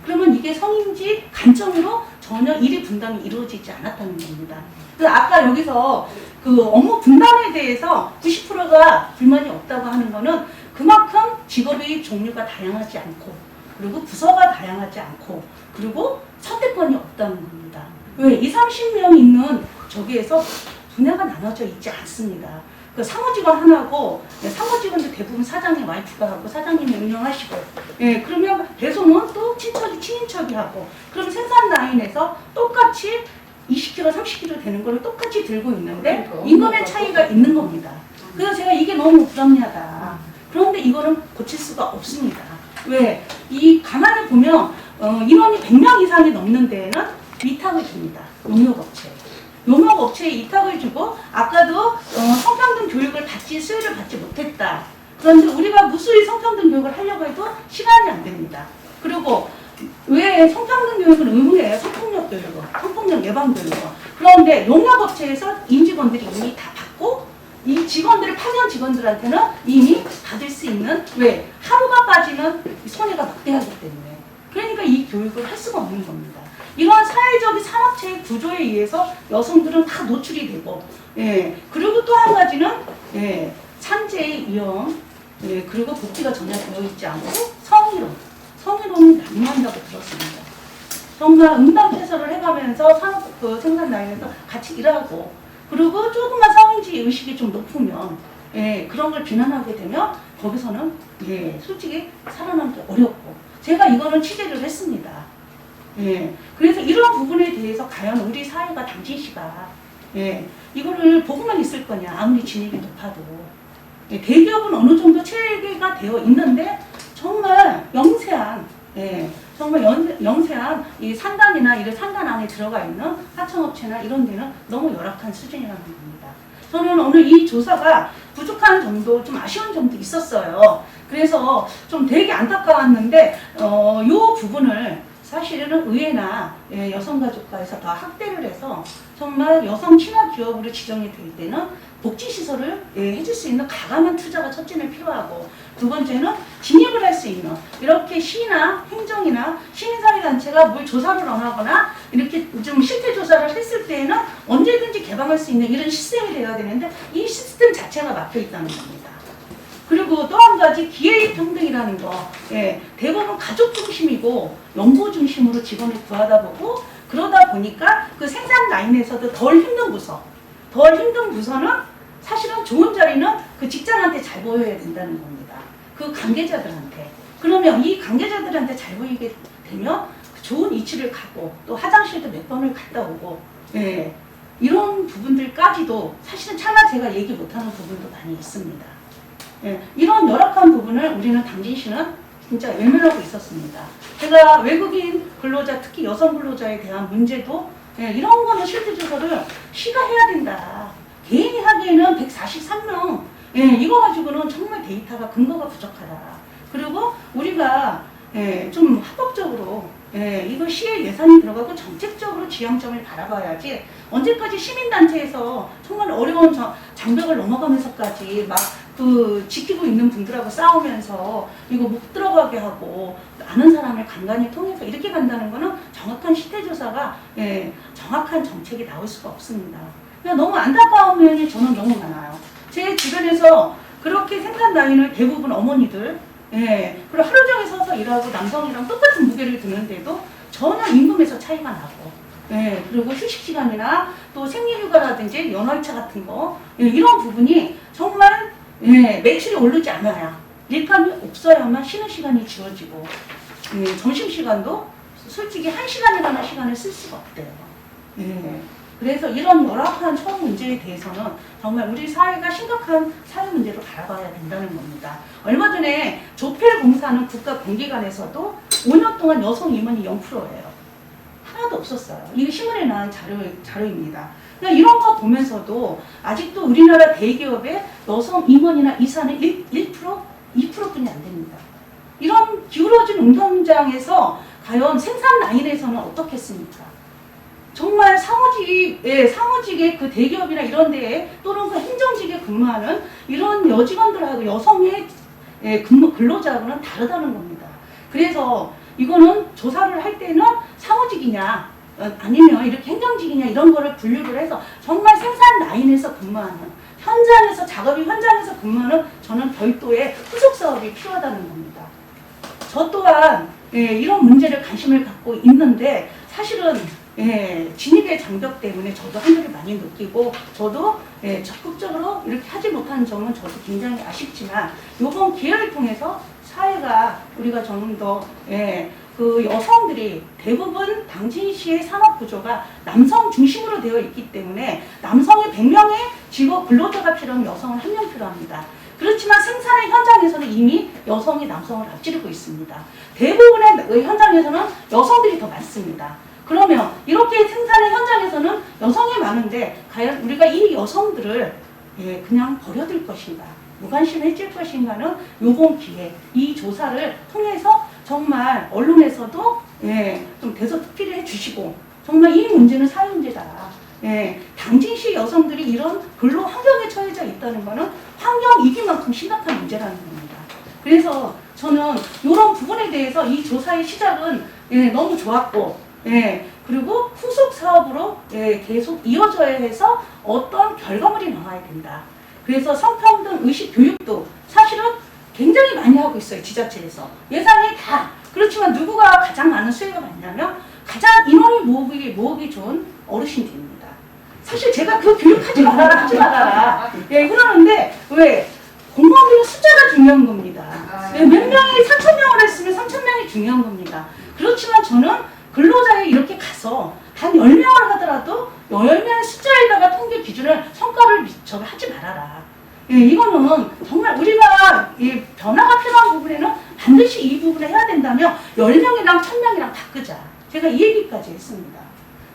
그러면 이게 성인지 관점으로 전혀 일의 분담이 이루어지지 않았다는 겁니다. 그래서 아까 여기서 그 업무 분담에 대해서 90%가 불만이 없다고 하는 거는 그만큼 직업의 종류가 다양하지 않고 그리고 부서가 다양하지 않고 그리고 선택권이 없다는 겁니다. 왜? 20, 30명 있는 저기에서 분야가 나눠져 있지 않습니다. 그 상호직원 하나고 상호직원도 대부분 사장님 와이프가 하고 사장님이 운영하시고 그러면 배송은 또 친인척이 하고 그럼 생산 라인에서 똑같이 20kg, 30kg 되는 거를 똑같이 들고 있는데 임금의 차이가 있는 겁니다. 그래서 제가 이게 너무 불합리하다. 그런데 이거 이거는 고칠 수가 없습니다. 왜? 이 가만히 보면 인원이 100명 이상이 넘는 데에는 위탁을 줍니다. 용역업체. 용역업체에 위탁을 주고 아까도 성평등 교육을 수요를 받지 못했다. 그런데 우리가 무수히 성평등 교육을 하려고 해도 시간이 안 됩니다. 그리고 왜 성평등 교육은 의무예요? 성폭력 교육은, 성폭력 예방 교육은. 그런데 용역업체에서 임직원들이 이미 다 받고 이 직원들을 파견 직원들한테는 이미 받을 수 있는 왜? 하루가 빠지면 손해가 막대하기 때문에. 그러니까 이 교육을 할 수가 없는 겁니다. 이러한 사회적인 산업체의 구조에 의해서 여성들은 다 노출이 되고, 예. 그리고 또 한 가지는, 예. 산재의 위험, 예. 그리고 복지가 전혀 되어 있지 않고, 성희롱이 난무한다고 들었습니다. 정말 응답해서를 해가면서 생산 라인에서 같이 일하고, 그리고 조금만 성인지 의식이 좀 높으면, 예. 그런 걸 비난하게 되면, 거기서는, 예. 솔직히 살아남기 어렵고, 제가 이거는 취재를 했습니다. 예. 그래서 이런 부분에 대해서 과연 우리 사회가 당진시가 예. 이거를 보고만 있을 거냐, 아무리 진입이 높아도. 예. 대기업은 어느 정도 체계가 되어 있는데 정말 영세한 예. 정말 영세한 이 산단이나 이런 산단 안에 들어가 있는 하청업체나 이런 데는 너무 열악한 수준이라는 겁니다. 저는 오늘 이 조사가 부족한 점도 좀 아쉬운 점도 있었어요. 그래서 좀 되게 안타까웠는데 이 부분을 사실은 의회나 여성가족과에서 더 확대를 해서 정말 여성 친화 기업으로 지정이 될 때는 복지시설을 해줄 수 있는 과감한 투자가 첫째는 필요하고 두 번째는 진입을 할 수 있는 이렇게 시나 행정이나 시민사회단체가 뭘 조사를 원하거나 이렇게 좀 실태조사를 했을 때에는 언제든지 개방할 수 있는 이런 시스템이 되어야 되는데 이 시스템 자체가 막혀 있다는 겁니다. 그리고 또 한 가지 기회의 평등이라는 거, 예, 대부분 가족 중심이고 연구 중심으로 직원을 구하다 보고 그러다 보니까 그 생산 라인에서도 덜 힘든 부서는 사실은 좋은 자리는 그 직장한테 잘 보여야 된다는 겁니다. 그 관계자들한테. 그러면 이 관계자들한테 잘 보이게 되면 좋은 위치를 가고 또 화장실도 몇 번을 갔다 오고, 예, 이런 부분들까지도 사실은 차마 제가 얘기 못하는 부분도 많이 있습니다. 예, 이런 열악한 부분을 우리는 당진시는 진짜 외면하고 있었습니다. 제가 외국인 근로자, 특히 여성 근로자에 대한 문제도 예, 이런 거는 실태조사를 시가 해야 된다. 개인이 하기에는 143명 예, 이거 가지고는 정말 데이터가 근거가 부족하다. 그리고 우리가 예, 좀 합법적으로 예, 이거 시의 예산이 들어가고 정책적으로 지향점을 바라봐야지 언제까지 시민단체에서 정말 어려운 장벽을 넘어가면서까지 막 그 지키고 있는 분들하고 싸우면서 이거 못 들어가게 하고 아는 사람을 간간히 통해서 이렇게 간다는 거는 정확한 시태조사가 예, 정확한 정책이 나올 수가 없습니다. 그냥 너무 안타까운 면이 저는 너무 많아요. 제 주변에서 그렇게 생산 라인을 대부분 어머니들 예, 그리고 하루 종일 서서 일하고 남성이랑 똑같은 무게를 드는데도 전혀 임금에서 차이가 나고 예, 그리고 휴식 시간이나 또 생리휴가라든지 연월차 같은 거 예, 이런 부분이 정말 예, 매출이 오르지 않아야 일감이 없어야만 쉬는 시간이 주어지고 예, 점심시간도 솔직히 1시간이라는 시간을 쓸 수가 없대요. 예, 그래서 이런 열악한 처우 문제에 대해서는 정말 우리 사회가 심각한 사회 문제로 바라봐야 된다는 겁니다. 얼마 전에 조펠공사는 국가공기관에서도 5년 동안 여성 임원이 0%예요. 하나도 없었어요. 이게 신문에 나온 자료입니다. 그러니까 이런 거 보면서도 아직도 우리나라 대기업의 여성 임원이나 이사는 1%, 2%뿐이 안 됩니다. 이런 기울어진 운동장에서 과연 생산 라인에서는 어떻겠습니까? 정말 사무직의 그 대기업이나 이런 데에 또는 그 행정직에 근무하는 이런 여직원들하고 여성의 근로자하고는 다르다는 겁니다. 그래서 이거는 조사를 할 때는 사무직이냐 아니면 이렇게 행정직이냐 이런 거를 분류를 해서 정말 생산 라인에서 근무하는 현장에서 작업이 현장에서 근무하는 저는 별도의 후속 사업이 필요하다는 겁니다. 저 또한 이런 문제를 관심을 갖고 있는데 사실은 진입의 장벽 때문에 저도 한계를 많이 느끼고 저도 적극적으로 이렇게 하지 못하는 점은 저도 굉장히 아쉽지만 이번 기회를 통해서 사회가 우리가 좀 더 그 여성들이 대부분 당진시의 산업구조가 남성 중심으로 되어 있기 때문에 남성의 100명의 직업 근로자가 필요하면 여성은 1명 필요합니다. 그렇지만 생산의 현장에서는 이미 여성이 남성을 앞지르고 있습니다. 대부분의 현장에서는 여성들이 더 많습니다. 그러면 이렇게 생산의 현장에서는 여성이 많은데 과연 우리가 이 여성들을 그냥 버려둘 것인가, 무관심해질 것인가는 이번 기회, 이 조사를 통해서 정말 언론에서도 좀 대서특필을 해주시고 정말 이 문제는 사회 문제다. 당진시 여성들이 이런 근로 환경에 처해져 있다는 것은 환경이기만큼 심각한 문제라는 겁니다. 그래서 저는 이런 부분에 대해서 이 조사의 시작은 너무 좋았고, 그리고 후속 사업으로 계속 이어져야 해서 어떤 결과물이 나와야 된다. 그래서 성평등 의식 교육도 사실은 굉장히 많이 하고 있어요. 지자체에서. 예산이 다. 그렇지만 누구가 가장 많은 수혜가 많냐면 가장 인원이 모으기 좋은 어르신들입니다. 사실 제가 그 교육하지 말아라 하지 말아라 그러는데 왜? 공무원들은 숫자가 중요한 겁니다. 몇 명이 4,000명을 했으면 3,000명이 중요한 겁니다. 그렇지만 저는 근로자에 이렇게 가서 단 10명을 하더라도 10명의 숫자에다가 통계 기준을 성과를 하지 말아라. 이거는 정말 우리가 변화가 필요한 부분에는 반드시 이 부분을 해야 된다면 10명이랑 1,000명이랑 바꾸자. 제가 이 얘기까지 했습니다.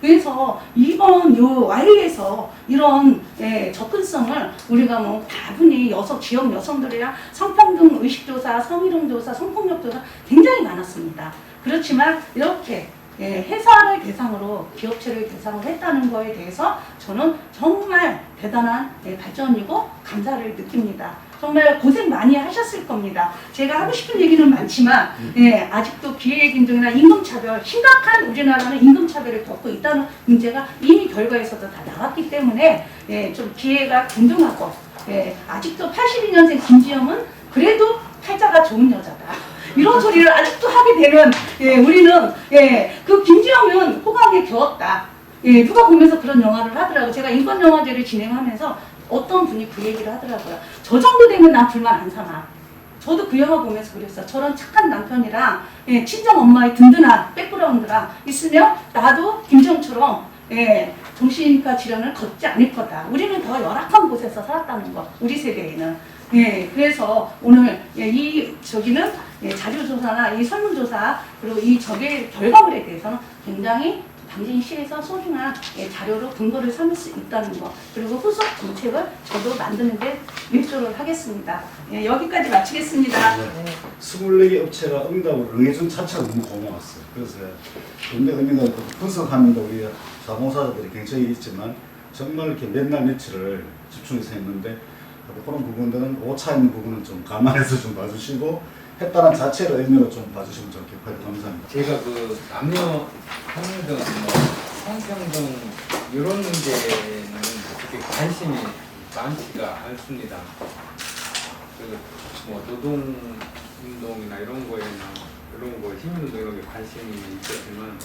그래서 이번 요 Y에서 이런 접근성을 우리가 뭐 다분히 지역 여성들이랑 성평등 의식조사, 성희롱조사, 성폭력조사 굉장히 많았습니다. 그렇지만 이렇게 회사를 대상으로 기업체를 대상으로 했다는 거에 대해서 저는 정말 대단한 발전이고 감사를 느낍니다. 정말 고생 많이 하셨을 겁니다. 제가 하고 싶은 얘기는 많지만 아직도 기회గిం정이나 임금차별, 심각한 우리나라는 임금차별을 겪고 있다는 문제가 이미 결과에서도 다 나왔기 때문에 좀 기회가 균등하고 아직도 82년생 김지영은 그래도 팔자가 좋은 여자다. 이런 소리를 아직도 하게 되는 우리는 그 김지영은 호감에 겨웠다. 누가 보면서 그런 영화를 하더라고요. 제가 인권영화제를 진행하면서 어떤 분이 그 얘기를 하더라고요. 저 정도 되면 난 불만 안 삼아. 저도 그 영화 보면서 그랬어요. 저런 착한 남편이랑 친정 엄마의 든든한 백그라운드랑 있으면 나도 김지영처럼 정신과 질환을 걷지 않을 거다. 우리는 더 열악한 곳에서 살았다는 거. 우리 세대에는. 그래서 오늘 저기는 자료조사나 이 설문조사 그리고 이 저게 결과물에 대해서는 굉장히 당진시에서 소중한 자료로 근거를 삼을 수 있다는 거, 그리고 후속 정책을 저도 만드는 데 일조를 하겠습니다. 여기까지 마치겠습니다. 24개 업체가 응답을 응해준 자체가 너무 고마웠어요. 그래서 근데 의미는 분석하는데 우리 자봉사자들이 굉장히 있지만 정말 이렇게 몇 날 며칠을 집중해서 했는데 그런 부분들은 오차 있는 부분은 좀 감안해서 좀 봐주시고 했다는 자체를 의미로 좀 봐주시면 좋겠고요. 감사합니다. 제가 그 남녀 평등, 성평등 이런 문제는 그렇게 관심이 많지가 않습니다. 뭐 노동 운동이나 이런 거에는 이런 거 시민운동 이런 게 관심이 있었지만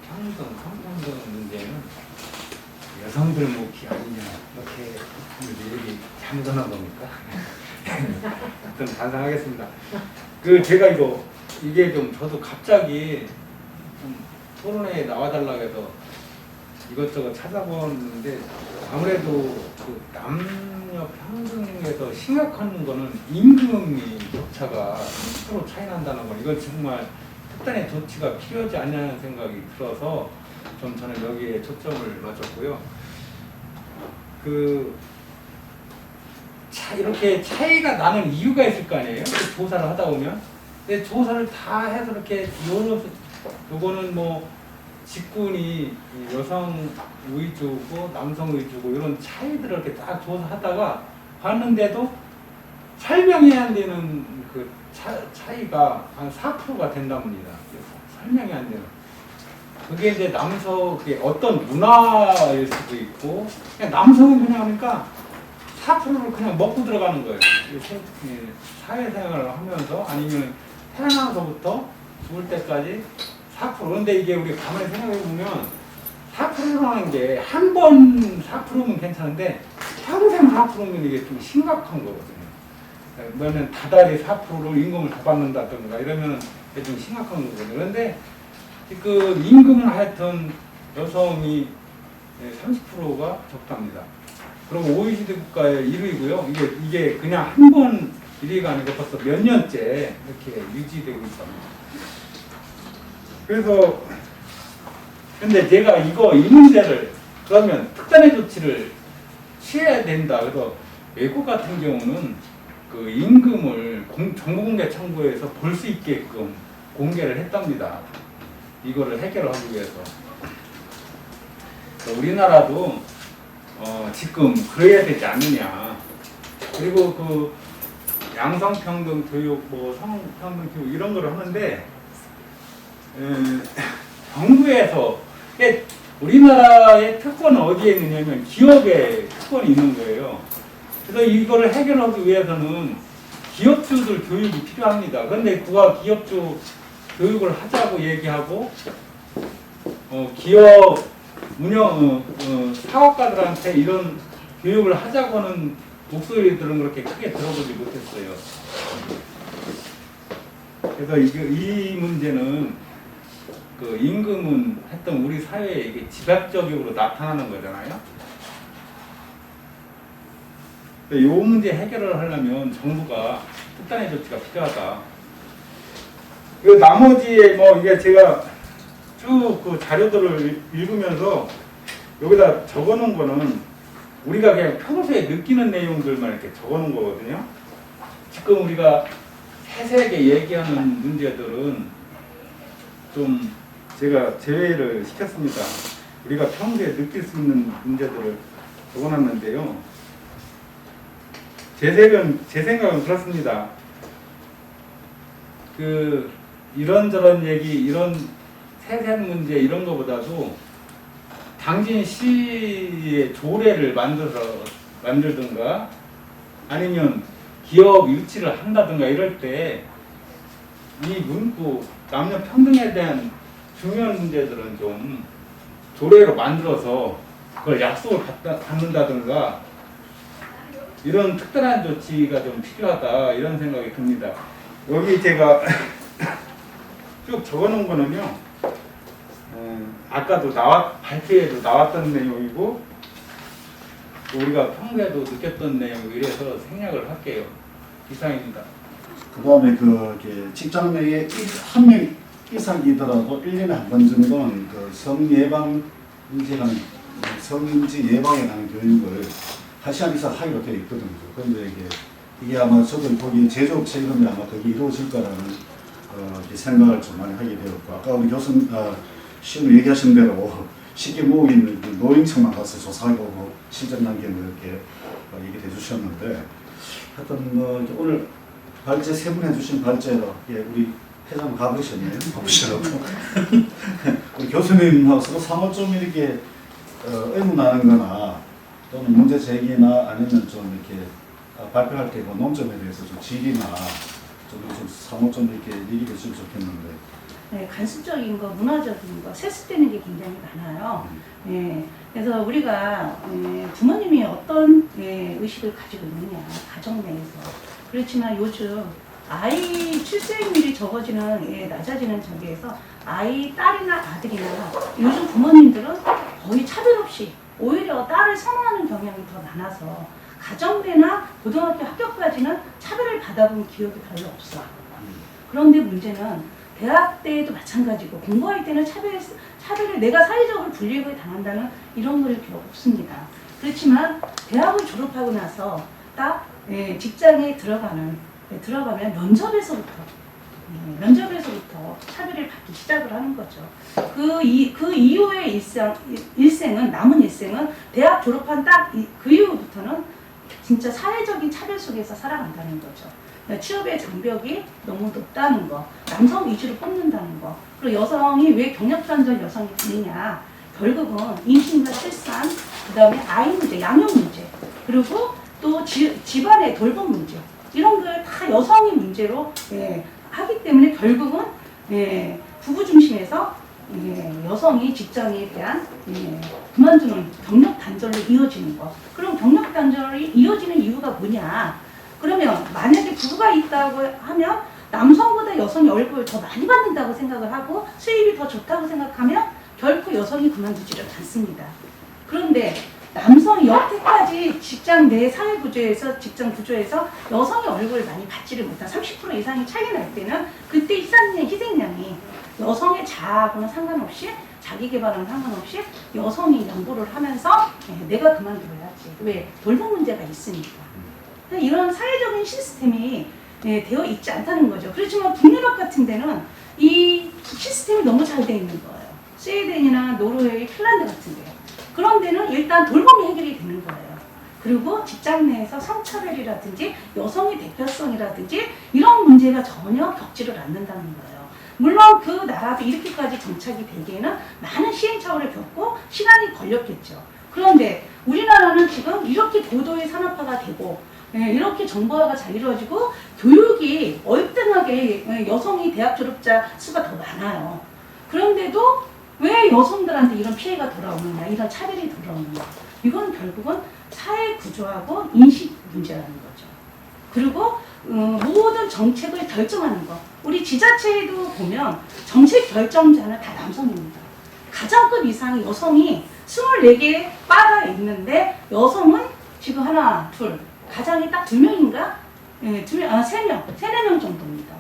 평등, 성평등 문제는 여성들 몫이 아니냐 이렇게 얘기 참전한 겁니까? 하여튼 반성하겠습니다. 제가 이게 좀 저도 갑자기 좀 토론회에 나와달라고 해서 이것저것 찾아보는데 아무래도 그 남녀 평등에서 심각한 거는 임금이 격차가 30% 차이 난다는 건 이건 정말 특단의 조치가 필요하지 않냐는 생각이 들어서 좀 저는 여기에 초점을 맞췄고요. 이렇게 차이가 나는 이유가 있을 거 아니에요? 조사를 하다 보면. 근데 조사를 다 해서 이렇게 요거는 뭐 직군이 여성 위주고 남성 위주고 이런 차이들을 이렇게 딱 조사하다가 봤는데도 설명이 안 되는 그 차이가 한 4%가 된답니다. 설명이 안 되는. 그게 이제 그게 어떤 문화일 수도 있고, 그냥 남성은 그냥 하니까 4%를 그냥 먹고 들어가는 거예요. 사회생활을 하면서 아니면 태어나서부터 죽을 때까지 4%. 그런데 이게 우리 가만히 생각해 보면 4%라는 게 한 번 4%면 괜찮은데 평생 4%면 이게 좀 심각한 거거든요. 그러면 다달이 4%를 임금을 더 받는다든가 이러면 이게 좀 심각한 거거든요. 그런데 그 임금은 하여튼 여성이 30%가 적답니다. 그리고 OECD 국가의 1위고요. 이게 그냥 한 번 1위가 아니고 벌써 몇 년째 이렇게 유지되고 있습니다. 그래서 근데 제가 이 문제를 그러면 특단의 조치를 취해야 된다. 그래서 외국 같은 경우는 그 임금을 정보공개 청구에서 볼 수 있게끔 공개를 했답니다. 이거를 해결하기 위해서. 우리나라도 지금 그래야 되지 않느냐. 그리고 그 양성평등 교육, 뭐 성평등 교육 이런 거를 하는데 정부에서 우리나라의 특권은 어디에 있느냐면 기업에 특권이 있는 거예요. 그래서 이거를 해결하기 위해서는 기업주들 교육이 필요합니다. 그런데 그가 기업주 교육을 하자고 얘기하고 기업 운영 사업가들한테 이런 교육을 하자고 하는 목소리들은 그렇게 크게 들어보지 못했어요. 그래서 이 문제는 그 임금은 했던 우리 사회에 이게 지각적으로 나타나는 거잖아요. 이 문제 해결을 하려면 정부가 특단의 조치가 필요하다. 그 나머지에 뭐 이게 제가 쭉 그 자료들을 읽으면서 여기다 적어놓은 거는 우리가 그냥 평소에 느끼는 내용들만 이렇게 적어놓은 거거든요. 지금 우리가 세세하게 얘기하는 문제들은 좀 제가 제외를 시켰습니다. 우리가 평소에 느낄 수 있는 문제들을 적어놨는데요. 제 생각은 그렇습니다. 이런저런 얘기, 이런 세세한 문제 이런 거보다도 당진시의 조례를 만들든가 아니면 기업 유치를 한다든가 이럴 때 이 문구 남녀 평등에 대한 중요한 문제들은 좀 조례로 만들어서 그걸 약속을 받는다든가 이런 특별한 조치가 좀 필요하다 이런 생각이 듭니다. 여기 제가 쭉 적어놓은 거는요. 아까도 발표에도 나왔던 내용이고 우리가 평소에도 느꼈던 내용이고 이래서 생략을 할게요. 이상입니다. 그 다음에 직장 내에 한 명 이상이더라도 1년에 한 번 정도는 그 성인지 예방에 관한 교육을 1시간 이상 하기로 되어 있거든요. 그런데 이게 아마 저도 거기 제조업체 이런 데 아마 거기 이루어질 거라는 생각을 좀 많이 하게 되었고, 아까 우리 시험 얘기하신 대로 쉽게 모으기는 노인청만 가서 조사하고 실전 단계는 이렇게 얘기해 주셨는데, 하여튼 오늘 발제 세 분 해주신 발제로 우리 회장 가보셨네요. 가보시라고. 우리 교수님하고서 상호 좀 이렇게 의문하는 거나 또는 문제 제기나 아니면 좀 이렇게 발표할 때 그 논점에 대해서 좀 질의나 좀 상호 좀 이렇게 얘기해 주시면 좋겠는데. 네, 간습적인 거, 문화적인 거, 세습되는 게 굉장히 많아요. 그래서 우리가 부모님이 어떤 의식을 가지고 있느냐, 가정 내에서. 그렇지만 요즘 아이 출생률이 낮아지는 저기에서 아이, 딸이나 아들이나 요즘 부모님들은 거의 차별 없이 오히려 딸을 선호하는 경향이 더 많아서 가정대나 고등학교 합격까지는 차별을 받아본 기억이 별로 없어. 그런데 문제는 대학 때에도 마찬가지고 공부할 때는 차별을 내가 사회적으로 불이익을 당한다는 이런 걸 기억 없습니다. 그렇지만 대학을 졸업하고 나서 딱 직장에 들어가면 면접에서부터 차별을 받기 시작을 하는 거죠. 그 이후의 남은 일생은 대학 졸업한 딱 그 이후부터는 진짜 사회적인 차별 속에서 살아간다는 거죠. 취업의 장벽이 너무 높다는 거, 남성 위주로 뽑는다는 거, 그리고 여성이 왜 경력단절 여성이 되느냐, 결국은 임신과 출산, 그 다음에 아이 문제, 양육 문제, 그리고 또 집안의 돌봄 문제, 이런 걸 다 여성이 문제로 하기 때문에 결국은 부부 중심에서 여성이 직장에 대한 그만두는 경력 단절로 이어지는 거. 그럼 경력 단절이 이어지는 이유가 뭐냐? 그러면 만약에 부부가 있다고 하면 남성보다 여성이 월급을 더 많이 받는다고 생각을 하고 수입이 더 좋다고 생각하면 결코 여성이 그만두지를 않습니다. 그런데 남성이 여태까지 직장 내 사회 구조에서 직장 구조에서 여성의 얼굴을 많이 받지를 못한 30% 이상이 차이 날 때는 그때 희생양이 여성의 자아하고는 상관없이 자기 개발은 상관없이 여성이 양보를 하면서 내가 그만둬야지. 왜? 돌봄 문제가 있으니까. 이런 사회적인 시스템이 되어 있지 않다는 거죠. 그렇지만 북유럽 같은 데는 이 시스템이 너무 잘 되어 있는 거예요. 스웨덴이나 노르웨이, 핀란드 같은 데. 그런 데는 일단 돌봄이 해결이 되는 거예요. 그리고 직장 내에서 성차별이라든지 여성의 대표성이라든지 이런 문제가 전혀 겪지를 않는다는 거예요. 물론 그 나라도 이렇게까지 정착이 되기에는 많은 시행착오를 겪고 시간이 걸렸겠죠. 그런데 우리나라는 지금 이렇게 고도의 산업화가 되고 이렇게 정보화가 잘 이루어지고 교육이 월등하게 여성이 대학 졸업자 수가 더 많아요. 그런데도 왜 여성들한테 이런 피해가 돌아오느냐, 이런 차별이 돌아오느냐. 이건 결국은 사회 구조하고 인식 문제라는 거죠. 그리고 모든 정책을 결정하는 거. 우리 지자체에도 보면 정책 결정자는 다 남성입니다. 가장급 이상의 여성이 24개 바가 있는데 여성은 지금 하나, 둘, 가장이 딱 2명인가? 네, 3명 정도입니다.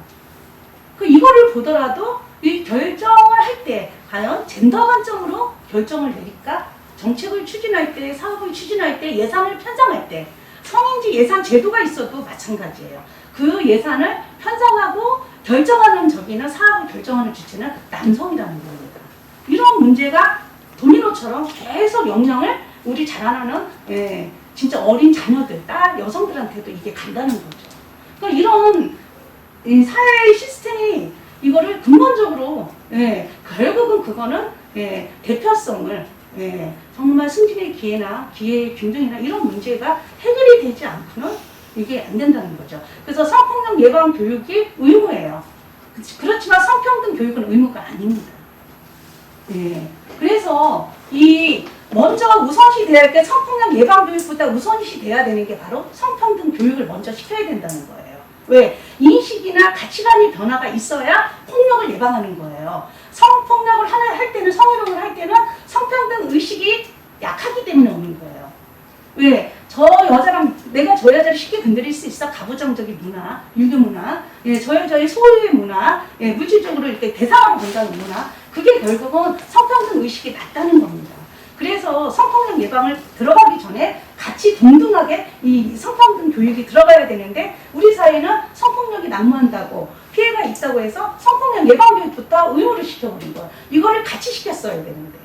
이거를 보더라도 이 결정을 할 때 과연 젠더 관점으로 결정을 내릴까? 정책을 추진할 때, 사업을 추진할 때, 예산을 편성할 때 성인지 예산 제도가 있어도 마찬가지예요. 그 예산을 편성하고 결정하는 사업을 결정하는 주체는 남성이라는 겁니다. 이런 문제가 도미노처럼 계속 영향을 우리 자라나는 진짜 어린 자녀들, 여성들한테도 이게 간다는 거죠. 그러니까 이런 사회 시스템이 이거를 근본적으로 결국은 그거는 대표성을 정말 승진의 기회나 기회의 균등이나 이런 문제가 해결이 되지 않고는 이게 안 된다는 거죠. 그래서 성폭력 예방 교육이 의무예요. 그렇지만 성평등 교육은 의무가 아닙니다. 그래서 먼저 우선시 돼야 할 게 성폭력 예방 교육보다 우선시 돼야 되는 게 바로 성평등 교육을 먼저 시켜야 된다는 거예요. 왜? 인식이나 가치관의 변화가 있어야 폭력을 예방하는 거예요. 성폭력을 할 때는, 성희롱을 할 때는 성평등 의식이 약하기 때문에 오는 거예요. 왜? 내가 저 여자를 쉽게 건드릴 수 있어. 가부장적인 문화, 유교 문화, 저 여자의 소유의 문화, 물질적으로 이렇게 대상으로 본다는 문화, 그게 결국은 성평등 의식이 낮다는 겁니다. 그래서 성폭력 예방을 들어가기 전에 같이 동등하게 이 성평등 교육이 들어가야 되는데 우리 사회는 성폭력이 난무한다고 피해가 있다고 해서 성폭력 예방 교육부터 의무를 시켜버린 거예요. 이거를 같이 시켰어야 되는데.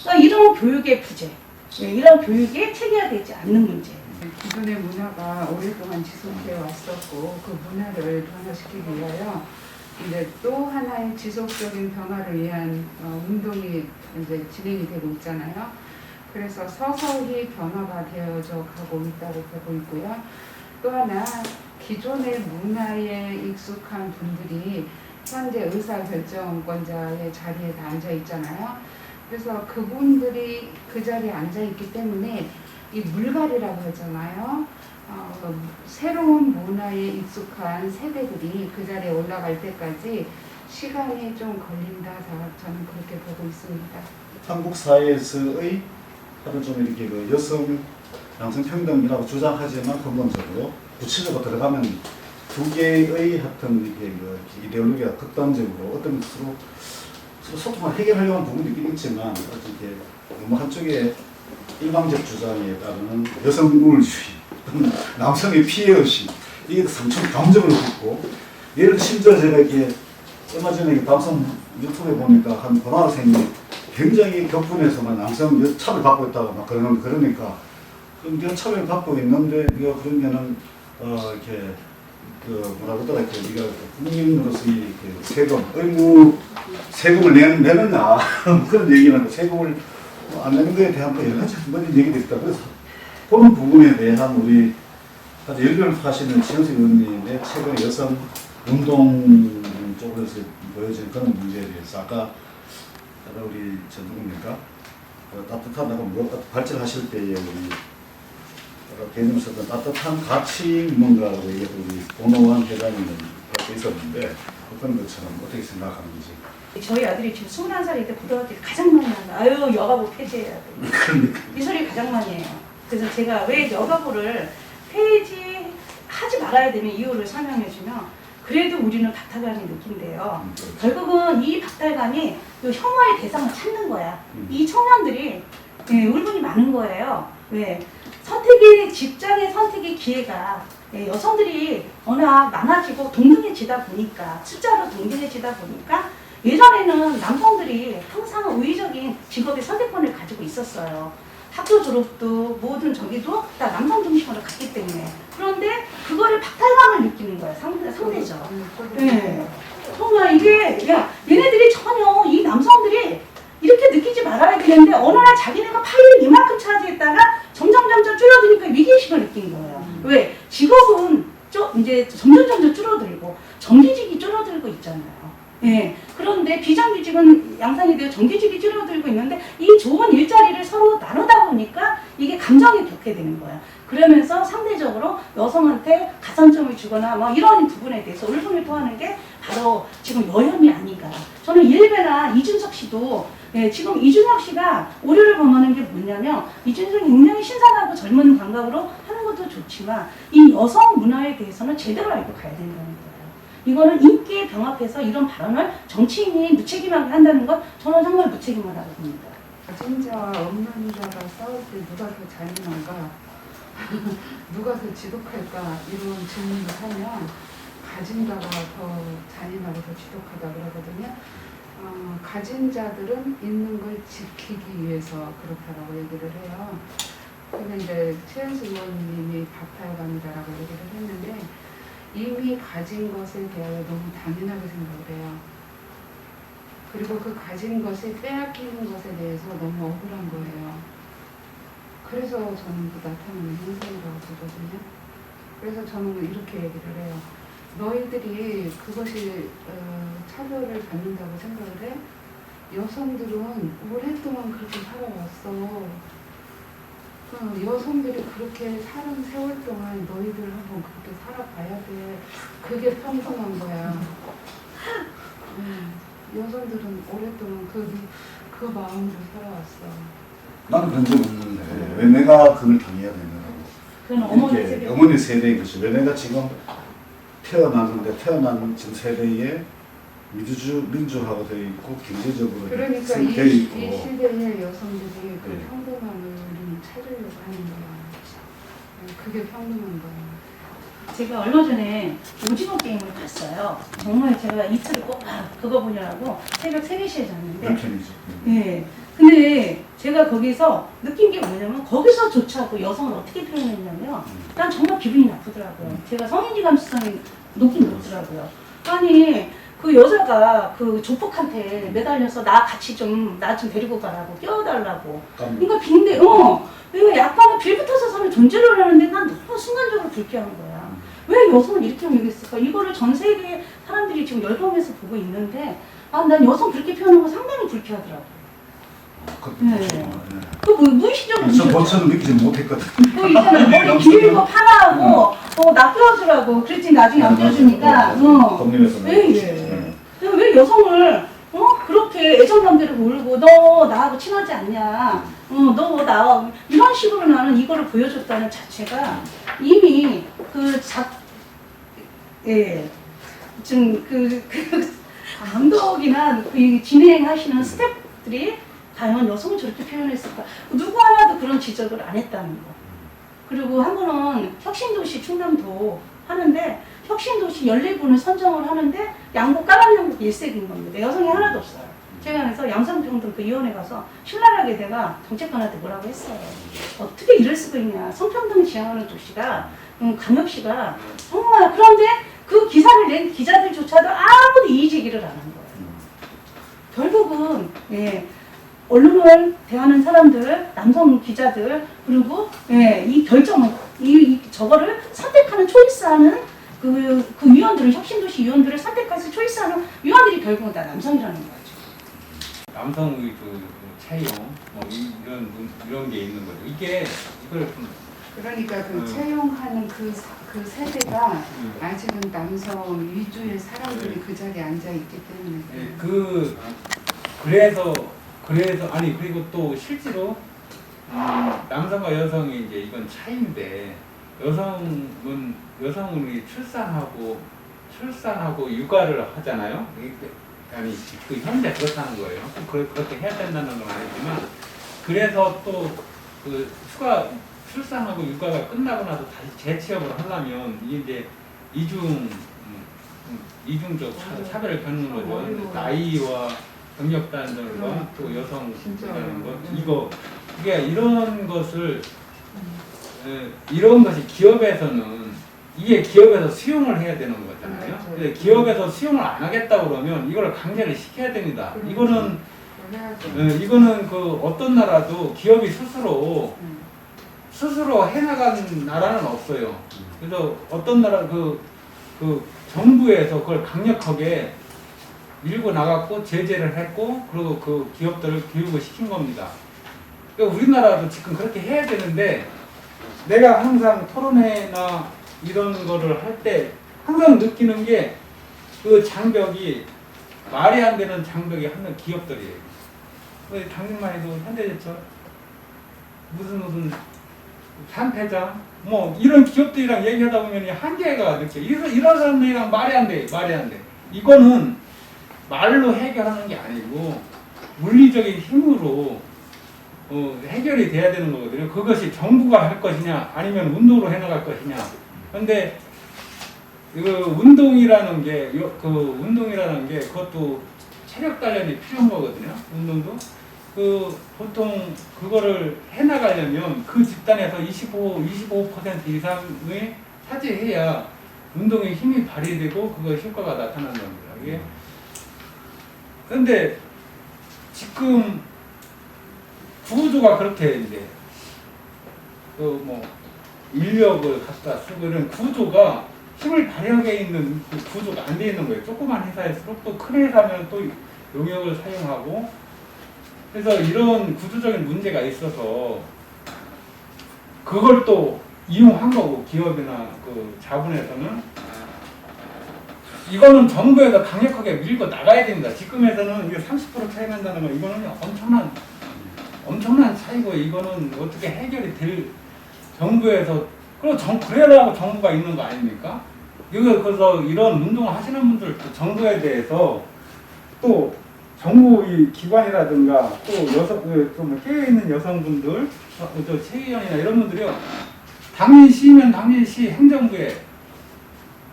그러니까 이런 교육의 부재, 이런 교육이 체계화되지 않는 문제. 기존의 문화가 오랫동안 지속되어 왔었고 그 문화를 변화시키기 위하여 이제 또 하나의 지속적인 변화를 위한 운동이 이제 진행이 되고 있잖아요. 그래서 서서히 변화가 되어져 가고 있다고 보고 있고요. 또 하나 기존의 문화에 익숙한 분들이 현재 의사결정권자의 자리에 다 앉아 있잖아요. 그래서 그분들이 그 자리에 앉아 있기 때문에 이 물갈이라고 하잖아요. 새로운 문화에 익숙한 세대들이 그 자리에 올라갈 때까지 시간이 좀 걸린다. 저는 그렇게 보고 있습니다. 한국 사회에서의 하여튼 좀 이렇게 여성 양성 평등이라고 주장하지만 근본적으로 구체적으로 들어가면 두 개의 하여튼 이렇게 이데올로기가 극단적으로 어떤 서로 소통을 해결하려는 부분도 있긴 있지만 이렇게 너무 한쪽에 일방적 주장에 따르는 여성 우월주의, 남성의 피해의식, 이게 상처 감정을 줬고, 예를 들어 심지어 제가 이렇게 얼마 전에 방송 유튜브에 보니까 한 고등학생이 굉장히 격분해서만 남성 차별 받고 있다고 막 그러니까 그럼 네가 차별 받고 있는데 네가 그러면은 이렇게 뭐라고 하더라 이렇게 네가 국민으로서 세금 의무 세금을 내느냐 그런 얘기는 세금을 안 내는 거에 대한 여러 가지 얘기도 있다. 그래서 그런 부분에 대한 우리 아주 열변하시는 지영석 의원님의 최근의 여성 운동 쪽에서 보여진 그런 문제에 대해서 아까 우리 누굽니까 따뜻하다고 뭐 발전하실 때에 우리 개념 썼던 따뜻한 가치 뭔가라고 얘기해서 우리 고노한 회장님은 있었는데 어떤 것처럼 어떻게 생각하는지 저희 아들이 지금 21살인데 고등학교를 가장 많이 하는 거예요. 아유 여가부 폐지해야 돼. 이 소리 가장 많이 해요. 그래서 제가 왜 여가부를 폐지하지 말아야 되는 이유를 설명해주면 그래도 우리는 박탈감이 느낀대요. 결국은 이 박탈감이 그 혐오의 대상을 찾는 거야. 이 청년들이 울분이 많은 거예요. 왜? 직장의 선택의 기회가 여성들이 워낙 많아지고 동등해지다 보니까, 숫자로 동등해지다 보니까 예전에는 남성들이 항상 우위적인 직업의 선택권을 가지고 있었어요. 학교 졸업도 모든 저기도 다 남성 중심으로 갔기 때문에. 그런데 그거를 박탈감을 느끼는 거예요. 상대적. 네. 정말 이게 얘네들이 전혀 이 남성들이 이렇게 느끼지 말아야 되는데 어느 날 자기네가 파일을 이만큼 차지했다가 점점 줄어드니까 위기의식을 느낀 거예요. 왜? 직업은 이제 점점 줄어들고 정규직이 줄어들고 있잖아요. 예. 그런데 비정규직은 양산이 되어 정규직이 줄어들고 있는데 이 좋은 일자리를 서로 나누다 보니까 이게 감정이 벽게 되는 거야. 그러면서 상대적으로 여성한테 가산점을 주거나 뭐 이런 부분에 대해서 울분을 토하는 게 바로 지금 여혐이 아닌가. 저는 일베나 이준석 씨도 지금 이준석 씨가 오류를 범하는 게 뭐냐면 이준석이 굉장히 신선하고 젊은 감각으로 하는 것도 좋지만 이 여성 문화에 대해서는 제대로 알고 가야 된다는 거예요. 이거는 인기에 병합해서 이런 발언을 정치인이 무책임하게 한다는 건 저는 정말 무책임하다고 봅니다. 가진자와 없는 자가 싸울 때 누가 더 잔인한가, 누가 더 지독할까 이런 질문을 하면 가진 자가 더 잔인하고 더 지독하다 그러거든요. 가진 자들은 있는 걸 지키기 위해서 그렇다라고 얘기를 해요. 근데 이제 최현수 의원님이 박탈감이다라고 얘기를 했는데 이미 가진 것에 대하여 너무 당연하게 생각을 해요. 그리고 그 가진 것을 빼앗기는 것에 대해서 너무 억울한 거예요. 그래서 저는 그 나타나는 현상이라고 보거든요. 그래서 저는 이렇게 얘기를 해요. 너희들이 그것이 차별을 받는다고 생각을 해? 여성들은 오랫동안 그렇게 살아왔어. 여성들이 그렇게 사는 세월 동안 너희들 한번 그렇게 살아봐야 돼. 그게 평범한 거야. 여성들은 오랫동안 그 마음으로 살아왔어. 나는 그런 적 없는데 왜 내가 그걸 당해야 되느라고. 그건 어머니 이렇게 세대. 어머니 세대인 것이 왜 내가 지금 태어났는데 태어난 지금 세대에 민주화가 되어 있고 경제적으로 그러니까 되어 이 있고 시대의 여성들이 그 네. 평등함을 찾으려고 하는 거야. 그게 평등한 거야. 제가 얼마 전에 오징어 게임을 봤어요. 정말 제가 이틀을 꼭 그거 보느라고 새벽 3, 4시에 잤는데 남편이죠. 예. 근데 제가 거기서 느낀 게 뭐냐면 거기서조차도 여성을 어떻게 표현했냐면 난 정말 기분이 나쁘더라고요. 제가 성인지 감수성이 높긴 높더라고요. 아니 그 여자가 그 조폭한테 매달려서 나 좀 데리고 가라고 끼워달라고. 그러니까 빈대 내가 약간은 빌붙어서 사는 존재를 하는데 난 너무 순간적으로 불쾌한 거야. 왜 여성을 이렇게 여기겠을까? 이거를 전 세계 사람들이 지금 열광해서 보고 있는데 난 여성 그렇게 표현하는 거 상당히 불쾌하더라고. 그 무의식적으로 저 저는 느끼지 못했거든. 그 있잖아 머리 길고 파마하고 나 껴주라고 그랬지 나중에 안 껴주니까 독립에서 왜 여성을 그렇게 애정감대로 몰고 너 나하고 친하지 않냐 너 나 이런 식으로 나는 이거를 보여줬다는 자체가 이미 지금 감독이나 그 진행하시는 스태프들이 과연 여성을 저렇게 표현했을까? 누구 하나도 그런 지적을 안 했다는 거. 그리고 한 번은 혁신도시 충남도 하는데 혁신도시 14분을 선정을 하는데 양복 까만 양복 일색인 겁니다. 여성이 하나도 없어요. 제가 그래서 양성평등 그 위원회 가서 신랄하게 내가 정책관한테 뭐라고 했어요. 어떻게 이럴 수가 있냐. 성평등 지향하는 도시가 강역시가 정말 그런데 그 기사를 낸 기자들조차도 아무도 이의제기를 안 한 거예요. 결국은 언론을 대하는 사람들, 남성 기자들, 그리고 이 결정을, 저거를 선택하는 초이스하는 그 위원들을, 혁신도시 위원들을 선택해서 초이스하는 위원들이 결국은 다 남성이라는 거죠. 남성의 차용 이런 게 있는 거죠. 이걸 좀 그러니까 그 채용하는 그 그 세대가 아직은 남성 위주의 사람들이 네. 그 자리에 앉아 있기 때문에. 예, 그래서 아니 그리고 또 실제로 남성과 여성이 이제 이건 차이인데 여성은 출산하고 육아를 하잖아요. 아니 그 현재 그렇다는 거예요. 그렇게 해야 된다는 건 아니지만 그래서 또 그 출산하고 육아가 끝나고 나서 다시 재취업을 하려면 이게 이제 이중적 차별을 겪는 거죠. 나이와 경력단들과 또 여성이라는 것 이게 이런 것이 기업에서 수용을 해야 되는 거잖아요. 근데 기업에서 수용을 안 하겠다 그러면 이걸 강제를 시켜야 됩니다. 이거는 그 어떤 나라도 기업이 스스로 해나가는 나라는 없어요. 그래서 어떤 나라 그 정부에서 그걸 강력하게 밀고 나갔고 제재를 했고 그리고 그 기업들을 교육을 시킨 겁니다. 그러니까 우리나라도 지금 그렇게 해야 되는데 내가 항상 토론회나 이런 거를 할 때 항상 느끼는 게 그 장벽이 말이 안 되는 장벽이 하는 기업들이에요. 당신만 해도 현대제철 무슨 산태장 뭐 이런 기업들이랑 얘기하다 보면 한계가 느껴. 이런 사람들이랑 말이 안 돼. 이거는 말로 해결하는 게 아니고 물리적인 힘으로 해결이 돼야 되는 거거든요. 그것이 정부가 할 것이냐 아니면 운동으로 해나갈 것이냐. 그런데 그 운동이라는 게 그것도 체력 단련이 필요한 거거든요. 운동도 보통 그거를 해나가려면 그 집단에서 25% 이상의 차지해야 운동의 힘이 발휘되고 그거 효과가 나타나는 겁니다. 이게 그런데 지금 구조가 그렇게 이제 인력을 갖다 쓰고 이런 구조가 힘을 발휘하게 있는 그 구조가 안 돼 있는 거예요. 조그만 회사일수록 또 큰 회사면 또 용역을 사용하고 그래서 이런 구조적인 문제가 있어서 그걸 또 이용한 거고 기업이나 그 자본에서는 이거는 정부에서 강력하게 밀고 나가야 됩니다. 지금에서는 이게 30% 차이 난다는 건 이거는 엄청난 차이고 이거는 어떻게 해결이 될 정부에서 그래라고 정부가 있는 거 아닙니까? 그래서 이런 운동을 하시는 분들 또 정부에 대해서 또 정부 이 기관이라든가 또 깨어있는 여성분들, 또 체의원이나 이런 분들이요. 당연시면 당연시 행정부에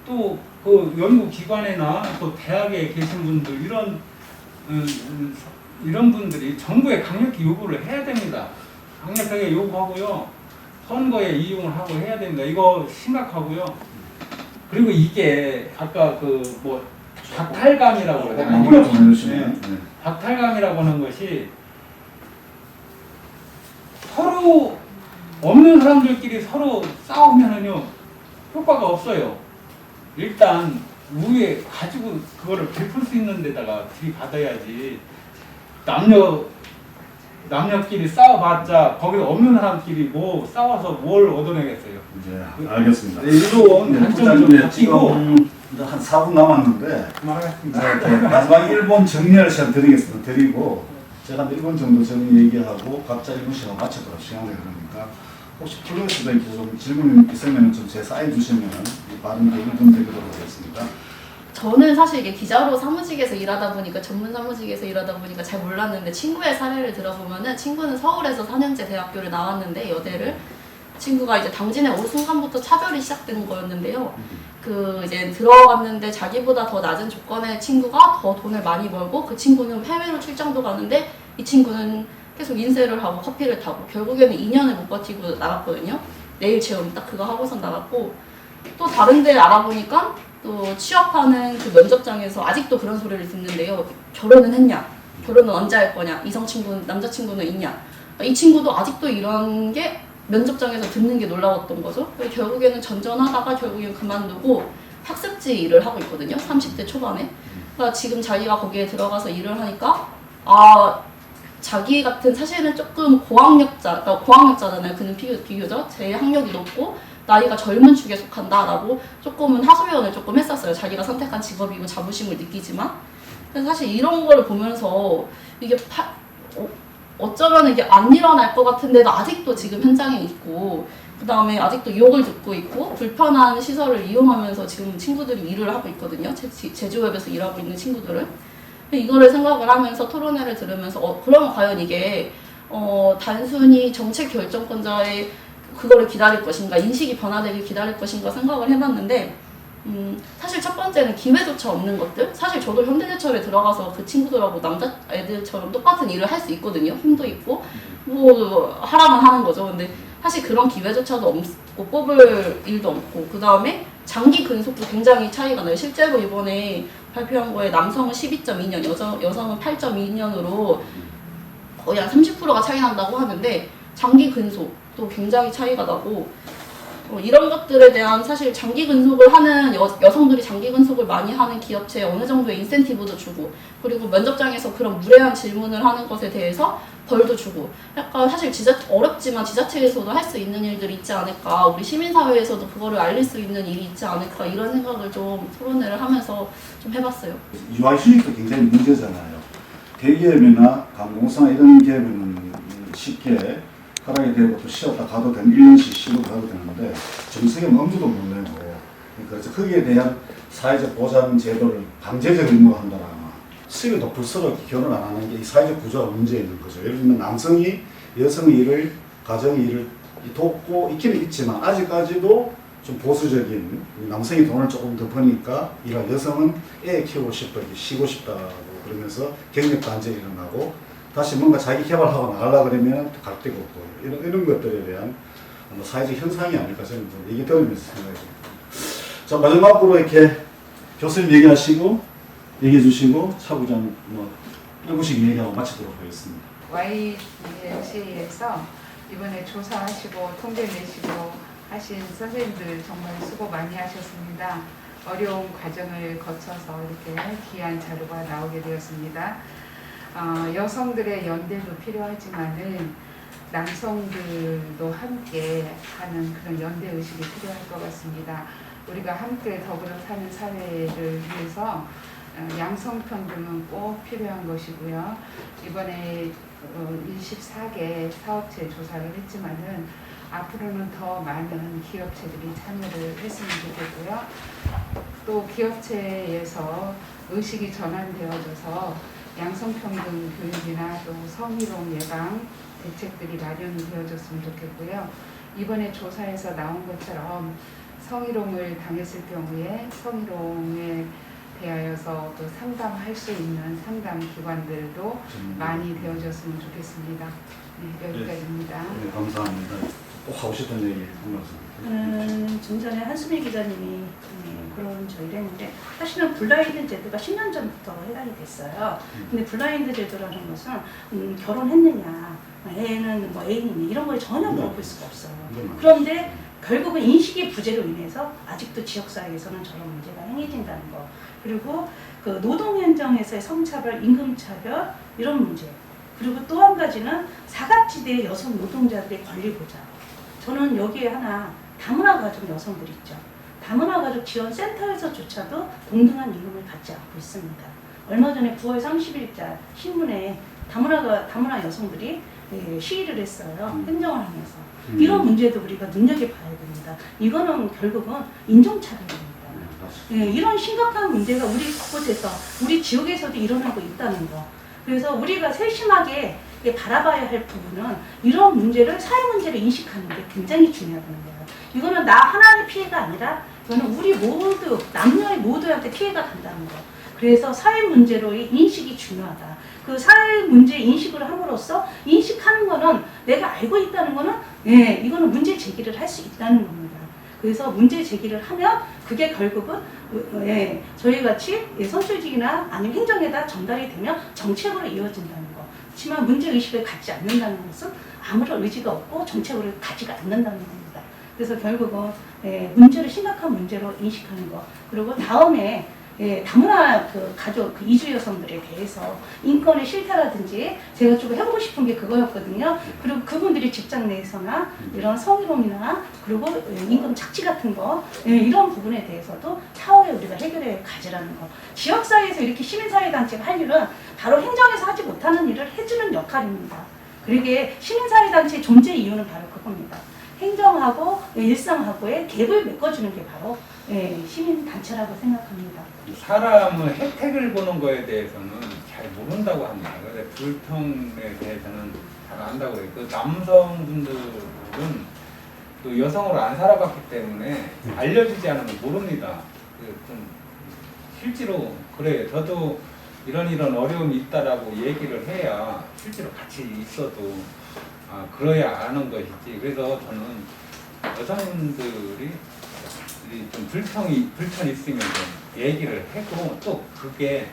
또 그 연구기관이나 또 대학에 계신 분들 이런 분들이 정부에 강력히 요구를 해야 됩니다. 강력하게 요구하고요. 선거에 이용을 하고 해야 됩니다. 이거 심각하고요. 그리고 이게 아까 박탈감이라고 그러잖아요. 박탈감이라고 하는 것이 서로 없는 사람들끼리 서로 싸우면은요 효과가 없어요. 일단 위에 가지고 그거를 베풀 수 있는 데다가 들이받아야지. 남녀끼리 싸워봤자 거기 없는 사람끼리 싸워서 뭘 얻어내겠어요. 네, 알겠습니다. 이런 단점이 바뀌고 이제 한 4분 남았는데 말하겠습니다. 마지막 1분 정리할 시간 드리고 제가 1분 정도 정리 얘기하고 각자 1분 시간 맞춰도록 시간을 그러니까 혹시 플로이스도 좀 질문 있으면 좀 제 사인 주시면 빠른 1분 드리도록 하겠습니다. 저는 사실 이게 기자로 사무직에서 일하다 보니까 전문 사무직에서 일하다 보니까 잘 몰랐는데 친구의 사례를 들어보면은 친구는 서울에서 4년제 대학교를 나왔는데 여대를 친구가 이제 당진에 올 순간부터 차별이 시작된 거였는데요. 이제 들어갔는데 자기보다 더 낮은 조건의 친구가 더 돈을 많이 벌고 그 친구는 해외로 출장도 가는데 이 친구는 계속 인쇄를 하고 커피를 타고 결국에는 2년을 못 버티고 나갔거든요. 내일 체험 딱 그거 하고선 나갔고 또 다른 데 알아보니까 또 취업하는 그 면접장에서 아직도 그런 소리를 듣는데요. 결혼은 했냐? 결혼은 언제 할 거냐? 남자친구는 있냐? 이 친구도 아직도 이런 게 면접장에서 듣는 게 놀라웠던 거죠. 결국에는 전전하다가 결국엔 그만두고 학습지 일을 하고 있거든요. 30대 초반에. 그러니까 지금 자기가 거기에 들어가서 일을 하니까 자기 같은 사실은 조금 고학력자잖아요. 그는 비교적 제 학력이 높고 나이가 젊은 축에 속한다라고 조금은 하소연을 조금 했었어요. 자기가 선택한 직업이고 자부심을 느끼지만. 근데 사실 이런 걸 보면서 이게 어쩌면 이게 안 일어날 것 같은데도 아직도 지금 현장에 있고, 그 다음에 아직도 욕을 듣고 있고, 불편한 시설을 이용하면서 지금 친구들이 일을 하고 있거든요. 제주웹에서 일하고 있는 친구들은. 이거를 생각을 하면서 토론회를 들으면서 그러면 과연 이게 단순히 정책 결정권자의 그거를 기다릴 것인가, 인식이 변화되길 기다릴 것인가 생각을 해봤는데, 사실 첫 번째는 기회조차 없는 것들. 사실 저도 현대제철에 들어가서 그 친구들하고 남자애들처럼 똑같은 일을 할 수 있거든요. 힘도 있고 뭐 하라면 하는 거죠. 근데 사실 그런 기회조차도 없고 뽑을 일도 없고, 그 다음에 장기 근속도 굉장히 차이가 나요. 실제로 이번에 발표한 거에 남성은 12.2년, 여성은 8.2년으로 거의 한 30%가 차이 난다고 하는데, 장기 근속도 굉장히 차이가 나고, 이런 것들에 대한 사실 장기 근속을 하는 여성들이 장기 근속을 많이 하는 기업체에 어느 정도의 인센티브도 주고, 그리고 면접장에서 그런 무례한 질문을 하는 것에 대해서 벌도 주고, 약간 사실 어렵지만 지자체에서도 할 수 있는 일들이 있지 않을까, 우리 시민사회에서도 그거를 알릴 수 있는 일이 있지 않을까, 이런 생각을 좀 토론회를 하면서 좀 해봤어요. UI 수익도 굉장히 문제잖아요. 대기업이나 관공서나 이런 기업은 쉽게 허락이 되고 또 쉬었다 가도 되는 1년씩 쉬고 가도 되는데, 정책은 엄두도 못 내고, 그래서 거기에 대한 사회적 보장 제도를 강제적 의무화 한다거나 수입이 높을수록 결혼 안 하는 게 이 사회적 구조가 문제 있는 거죠. 예를 들면 남성이 여성의 일을, 가정의 일을 돕고 있기는 있지만 아직까지도 좀 보수적인, 남성이 돈을 조금 더 버니까 일할 여성은 애 키우고 싶다, 쉬고 싶다고 그러면서 경력 단절이 일어나고, 다시 뭔가 자기 개발하고 나가려고 그러면 갈 데가 없고, 이런 것들에 대한 사회적 현상이 아닐까 저는 얘기 들으면서 생각이 듭니다. 자, 마지막으로 이렇게 교수님 얘기하시고, 얘기해 주시고, 차부장 뭐 1분씩 얘기하고 마치도록 하겠습니다. YC에서 이번에 조사하시고 통계 내시고 하신 선생님들 정말 수고 많이 하셨습니다. 어려운 과정을 거쳐서 이렇게 귀한 자료가 나오게 되었습니다. 여성들의 연대도 필요하지만은 남성들도 함께 하는 그런 연대 의식이 필요할 것 같습니다. 우리가 함께 더불어 사는 사회를 위해서 양성평등은 꼭 필요한 것이고요. 이번에 24개 사업체 조사를 했지만은 앞으로는 더 많은 기업체들이 참여를 했으면 좋겠고요. 또 기업체에서 의식이 전환되어져서 양성평등 교육이나 또 성희롱 예방 대책들이 마련이 되어졌으면 좋겠고요. 이번에 조사에서 나온 것처럼 성희롱을 당했을 경우에 성희롱에 대하여서 또 상담할 수 있는 상담 기관들도 많이 되어졌으면 좋겠습니다. 네, 여기까지입니다. 네, 감사합니다. 꼭 하고 싶은 얘기 한 말씀. 좀 전에 한수미 기자님이 그런 저희를 했는데, 사실은 블라인드 제도가 10년 전부터 해당이 됐어요. 근데 블라인드 제도라는 것은 결혼했느냐, 애는 뭐 애인이냐 이런 걸 전혀 물어볼 수가 없어요. 그런데 결국은 인식의 부재로 인해서 아직도 지역사회에서는 저런 문제가 행해진다는 거. 그리고 그 노동 현장에서의 성차별, 임금차별 이런 문제. 그리고 또 한 가지는 사각지대의 여성 노동자들의 권리 보장. 저는 여기에 하나 다문화 가족 여성들 있죠. 다문화 가족 지원 센터에서조차도 동등한 임금을 받지 않고 있습니다. 얼마 전에 9월 30일자 신문에 다문화 여성들이 시위를 했어요. 행정을 하면서. 이런 문제도 우리가 눈여겨봐야 됩니다. 이거는 결국은 인종차별입니다. 이런 심각한 문제가 우리 곳에서, 우리 지역에서도 일어나고 있다는 거. 그래서 우리가 세심하게 바라봐야 할 부분은 이런 문제를, 사회 문제를 인식하는 게 굉장히 중요하다는 거예요. 이거는 나 하나의 피해가 아니라 이거는 우리 모두, 남녀의 모두한테 피해가 간다는 거. 그래서 사회 문제로의 인식이 중요하다. 그 사회 문제 인식을 함으로써, 인식하는 거는 내가 알고 있다는 거는 이거는 문제 제기를 할 수 있다는 겁니다. 그래서 문제 제기를 하면 그게 결국은 저희 같이 선출직이나 아니면 행정에다 전달이 되면 정책으로 이어진다는 거. 그렇지만 문제 의식을 갖지 않는다는 것은 아무런 의지가 없고 정책으로 가지가 않는다는 겁니다. 그래서 결국은 문제를 심각한 문제로 인식하는 거. 그리고 다음에 예, 다문화 그 가족, 그 이주 여성들에 대해서 인권의 실태라든지 제가 좀 해보고 싶은 게 그거였거든요. 그리고 그분들이 직장 내에서나 이런 성희롱이나 그리고 임금 착취 같은 거 이런 부분에 대해서도 차후에 우리가 해결해 가지라는 거. 지역사회에서 이렇게 시민사회단체가 할 일은 바로 행정에서 하지 못하는 일을 해주는 역할입니다. 그러게 시민사회단체의 존재 이유는 바로 그겁니다. 행정하고 일상하고의 갭을 메꿔주는 게 바로 시민단체라고 생각합니다. 사람은 혜택을 보는 거에 대해서는 잘 모른다고 합니다. 그래서 불평에 대해서는 잘 안다고 해요. 그 남성분들은 또 여성으로 안 살아봤기 때문에 알려주지 않으면 모릅니다. 좀 실제로 그래요. 저도 이런 어려움이 있다라고 얘기를 해야 실제로 같이 있어도 그래야 아는 것이지. 그래서 저는 여성분들이 좀 불편이 있으면 좀 얘기를 하고 또 그게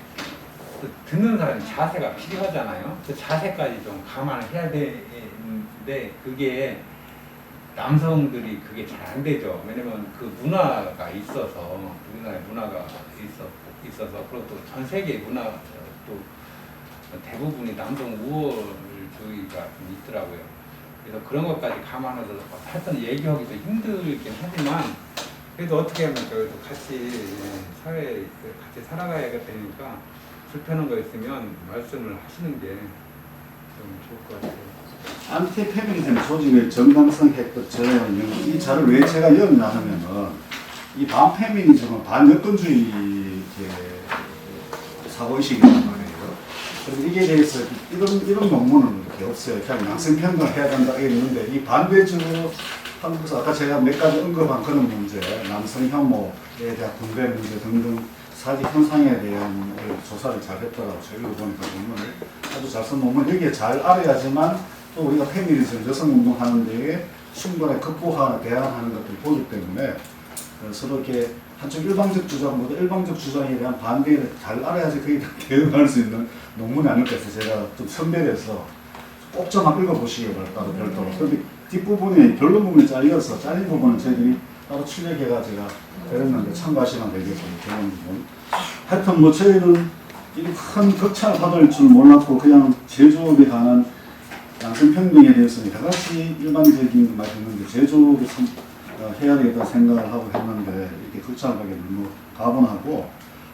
듣는 사람 자세가 필요하잖아요. 그 자세까지 좀 감안을 해야 되는데 그게 남성들이 그게 잘 안 되죠. 왜냐면 그 문화가 있어서 우리나라의 문화가 있어서 그리고 또 전 세계 문화 또 대부분이 남성 우월주의가 좀 있더라고요. 그래서 그런 것까지 감안해서 하여튼 얘기하기도 힘들긴 하지만 그래도 어떻게 하면 그래도 같이 사회에 같이 살아가야 되니까 불편한 거 있으면 말씀을 하시는 게 좀 좋을 것 같아요. 안티 페미니즘 조직의 정당성 획득 저는 이 자를 왜 제가 열었냐 하면은 이 반페미니즘은 반여권주의 사고의식이란 말이에요. 그래서 이게 대해서 이런 논문은 이렇게 없어요. 그냥 양성평등을 해야 된다 이랬는데 이 반대적으로 한국에서 아까 제가 몇 가지 언급한 그런 문제, 남성 혐오에 대한 분배 문제 등등 사회 현상에 대한 조사를 잘 했더라고요. 제가 읽어보니까 논문을 아주 잘 쓴 논문 여기에 잘 알아야지만 또 우리가 페미니즘 여성운동 하는 데에 충분히 극복하거나 대안하는 것들을 보기 때문에 서로 이렇게 한쪽 일방적 주장보다 일방적 주장에 대한 반대를 잘 알아야지 거기에 대응할 수 있는 논문이 아닐까 해서 제가 좀 선별해서 꼭 좀 한번 읽어보시기 바랍니다. 별도로. 그런데 뒷부분이 결론 부분이 잘려서 잘린 부분은 저희들이 따로 출력해가 제가 그랬는데 참고하시면 되겠고요. 결론 부분. 하여튼 뭐 저희는 이 큰 격차를 받을 줄 몰랐고 그냥 제조업에 관한 양성평등에 대해서는 여러 가지 일반적인 말이 있는데 제조업에 해야 되겠다 생각을 하고 했는데 이렇게 격차를 받게 너무 가분하고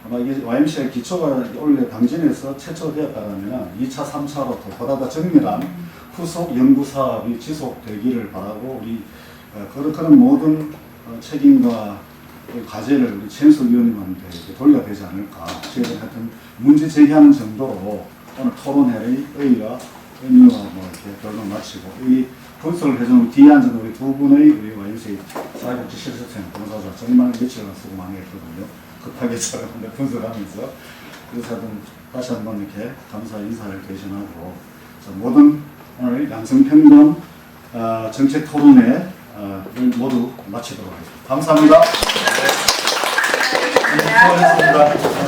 아마 이게 YMCA 기초가 원래 당진에서 최초로 되었다면 2차, 3차로 더 보다 더 정밀한 후속 연구 사업이 지속되기를 바라고 우리 그런 모든 책임과 과제를 우리 최은석 위원님한테 돌려야 되지 않을까. 저희들 하여튼 문제 제기하는 정도로 오늘 토론회의 의의와 의미와 뭐 이렇게 결론 마치고 이 분석을 해주는 뒤에 앉은 우리 두 분의 우리 YMCA 사회복지실습생 봉사자 정말 며칠간 수고 많이 했거든요. 급하게 촬영하는데 분석하면서 그래서 하여튼 다시 한번 이렇게 감사 인사를 대신하고 모든 오늘 양성평등 정책 토론회 모두 마치도록 하겠습니다. 감사합니다. 수고하셨습니다.